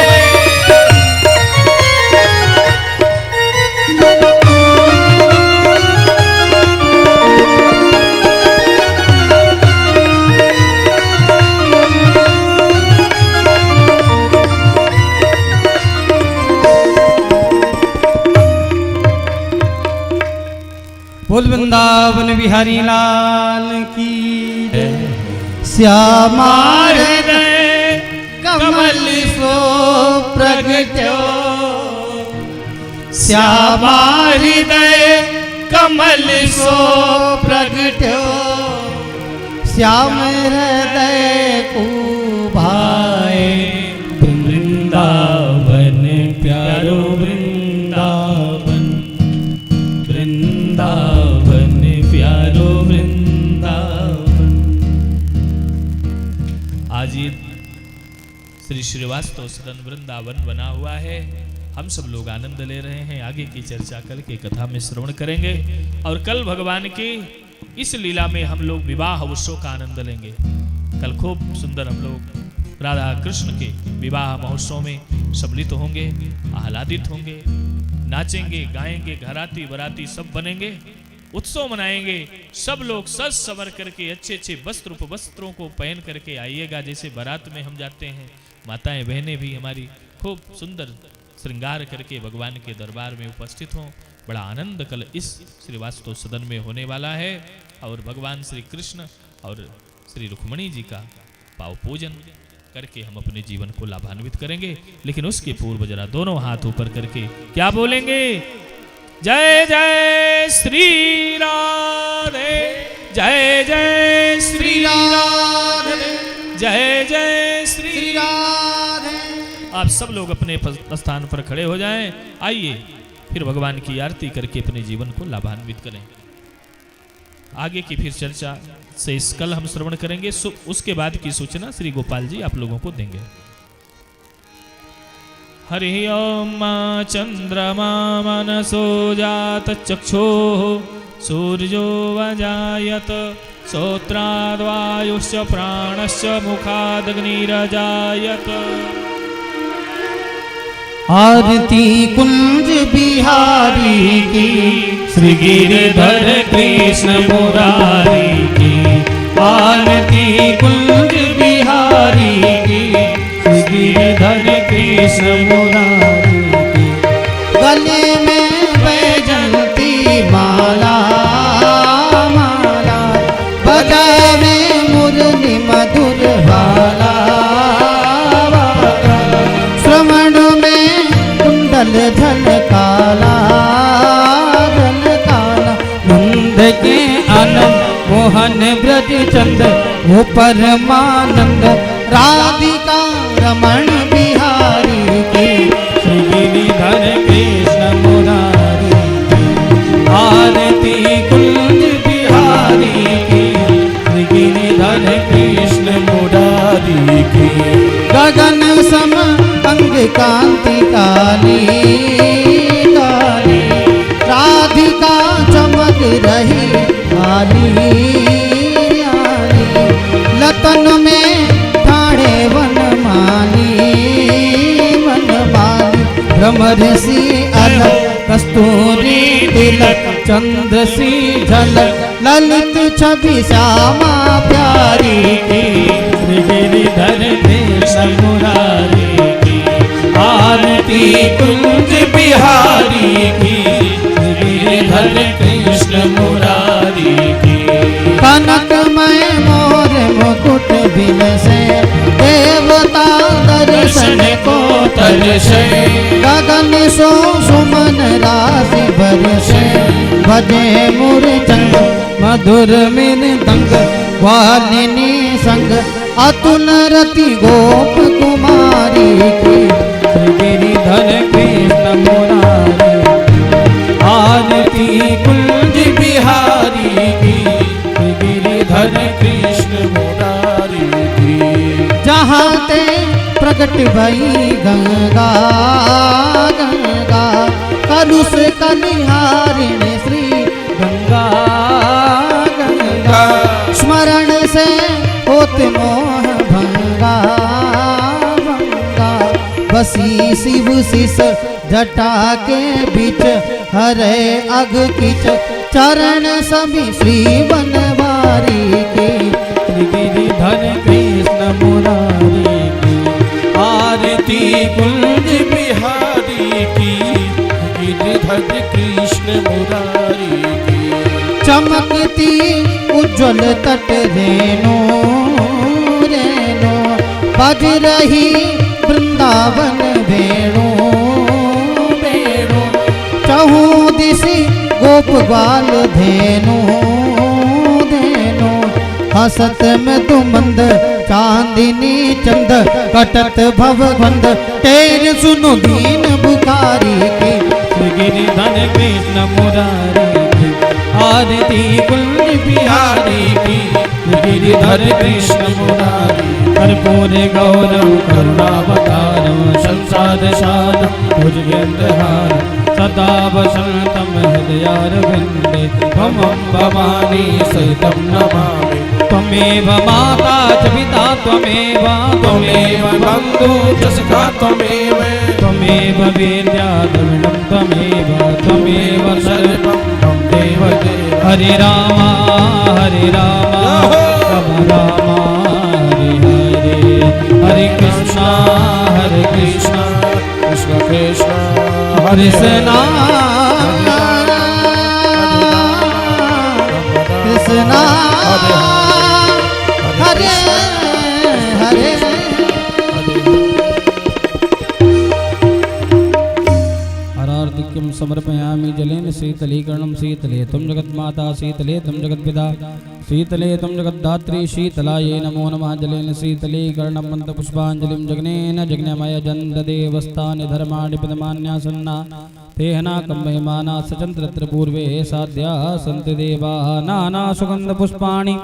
बोल वृंदावन बिहारी लाल की जय। श्यामा हृदय कमल सो प्रगट्यो, श्यामा हृदय कमल सो प्रगट्यो, श्याम हृदय को भाए वृंदावन प्यारो वृंदावन, वृंदावन प्यारो वृंदावन। आज ये श्री श्रीवास्तव सदन वृंदावन बना हुआ है। हम सब लोग आनंद ले रहे हैं। आगे की चर्चा कल के कथा में श्रवण करेंगे और कल भगवान की इस लीला में हम लोग विवाह उत्सव का आनंद लेंगे। कल खूब सुंदर हम लोग राधा कृष्ण के विवाह महोत्सव में सम्मिलित होंगे, आह्लादित होंगे, नाचेंगे, गाएंगे, घराती बराती सब बनेंगे, उत्सव मनाएंगे। सब लोग सज संवर करके अच्छे अच्छे वस्त्रों को पहन करके आइएगा। जैसे बारात में हम जाते हैं, माताएं बहनें भी हमारी खूब सुंदर श्रृंगार करके भगवान के दरबार में उपस्थित हों। बड़ा आनंद कल इस श्रीवास्तव सदन में होने वाला है और भगवान श्री कृष्ण और श्री रुक्मणी जी का पाव पूजन करके हम अपने जीवन को लाभान्वित करेंगे। लेकिन उसके पूर्व जरा दोनों हाथ ऊपर करके क्या बोलेंगे? जय जय श्री राधे, जय जय श्री राधे, जय जय श्री राधे। आप सब लोग अपने स्थान पर खड़े हो जाएं। आइए फिर भगवान की आरती करके अपने जीवन को लाभान्वित करें। आगे की फिर चर्चा से इस कल हम श्रवण करेंगे। उसके बाद की सूचना श्री गोपाल जी आप लोगों को देंगे। हरि ओम मां चंद्रमा मनसो जात चक्षुः सूर्यो वजायत श्रोत्राद्वायुश्च प्राणश्च मुखादग्निरजायत। आरती कुंज बिहारी की, श्री गिरधर कृष्ण मुरारी की। आरती कुंज बिहारी की, श्री गिरधर कृष्ण मुरारी की। गले में बैजंती माला माला, बजावे मुरली मधुर वाला वाला। श्रवण धन काला धन काला, नंद के आनंद मोहन ब्रज चंद वो परमानंद। राधिका रमण बिहारी की, श्री गिरिधर कृष्ण मुरारी की। आरती कुंज बिहारी की, श्री गिरिधर कृष्ण मुरारी की। गगन सम अंग कांति काली काली, राधिका चमक रही आली आली। लतन में ठाणे वनमाली वनमाली, भ्रमर सी अलग कस्तूरी तिलक चंद्र सी झलक ललित छवि श्यामा प्यारी की श्री गिरिधर कृष्ण मुरारी की आरती कुंज बिहारी की श्री गिरिधर कृष्ण मुरारी की कनकमय मोर मुकुट बिलसे देवता दर्शन को तरसे गगन सो सुमन राशि बरसे भजे मूर्छंग मधुर मृदंग वालिनी संग अतुल रति गोप कुमारी की श्री गिरिधर कृष्ण मुरारी आरती कुंज बिहारी की श्री गिरिधर कृष्ण मुरारी की जहाँ ते प्रकट भई गंगा गंगा कलुष कलिहारिणी श्री गंगा गंगा स्मरण से होत मोह भंगा भंगा बसी शिव शिष जटा के बीच हरे अग किच चरण सभी श्री बनवारी के श्री गिरिधर कृष्ण मुरारी की आरती कुंज बिहारी की गिरिधर कृष्ण मुरारी की चमकती उज्जवल तट रेणु रेणु बज रही वृंदावन वेणु वेणु चहु दिशि गोप ग्वाल धेनु धेनु हसत में तु मंद चांदिनी चंद कटत भवबंद तेरे सुनो दीन बुखारी की श्री गिरिधर कृष्ण मुरारी की आरती कुंज बिहारी की गिरिधर कृष्ण मुरारी कर्पूर गौरव करुणावतारं संसार सारं भुजगेन्द्रहारं सदा वसन्तं हृदयारविन्दे त्वमं भवानी सहितं नमामि त्वमेव माता च पिता त्वमेव त्वमेव बन्धु च सखा त्वमेव त्वमेव वीर्या द्रविणं त्वमेव त्वमेव सर्वं त्वं देव देव हरे राम राम राम हरे हरे हरे कृष्णा कृष्ण कृष्ण हरे कृष्णा कृष्णा हरे हरे हरार्तिक्यं समर्पयामि जलेन शीतलीकरणं शीतले त्वं जगन्माता शीतले त्वं जगत्पिता शीतले त्वं जगद्धात्री शीतलायै नमो नमः जलेन शीतलीकरणं मन्त्रपुष्पाञ्जलिं जग्नेन जग्नमय जन्तदेवस्थानि धर्माणि पदमान्यासन्ना तेहना कंबयमाना सचन्द्रत्र पूर्वे साध्या सन्ति देवाः नाना सुगन्धपुष्पाणि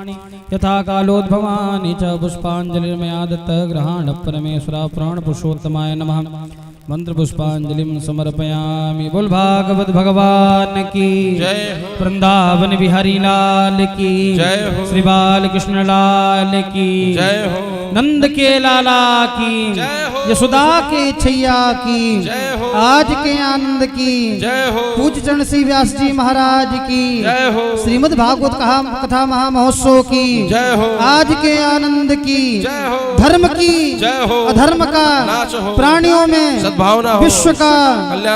यथा कालोद्भवानि च पुष्पाञ्जलिर्मया दत्तः गृहाण परमेश्वरा प्राणपुरुषोत्तमाय नमः मंत्र पुष्पांजलिं समर्पयामि। बोल भागवत भगवान की जय हो। वृंदावन बिहारी लाल की जय हो। श्री बाल कृष्ण लाल की जय हो। नंद के लाला की जय हो। यशोदा के छैया की जय हो। आज के आनंद की जय हो। पूज्य चरण श्री व्यास जी महाराज की जय हो। श्रीमद् भागवत कथा महामहोत्सव की जय हो। आज के आनंद की जय हो। धर्म की जय हो। अधर्म का नाश हो। प्राणियों में सद्भावना हो। विश्व का कल्याण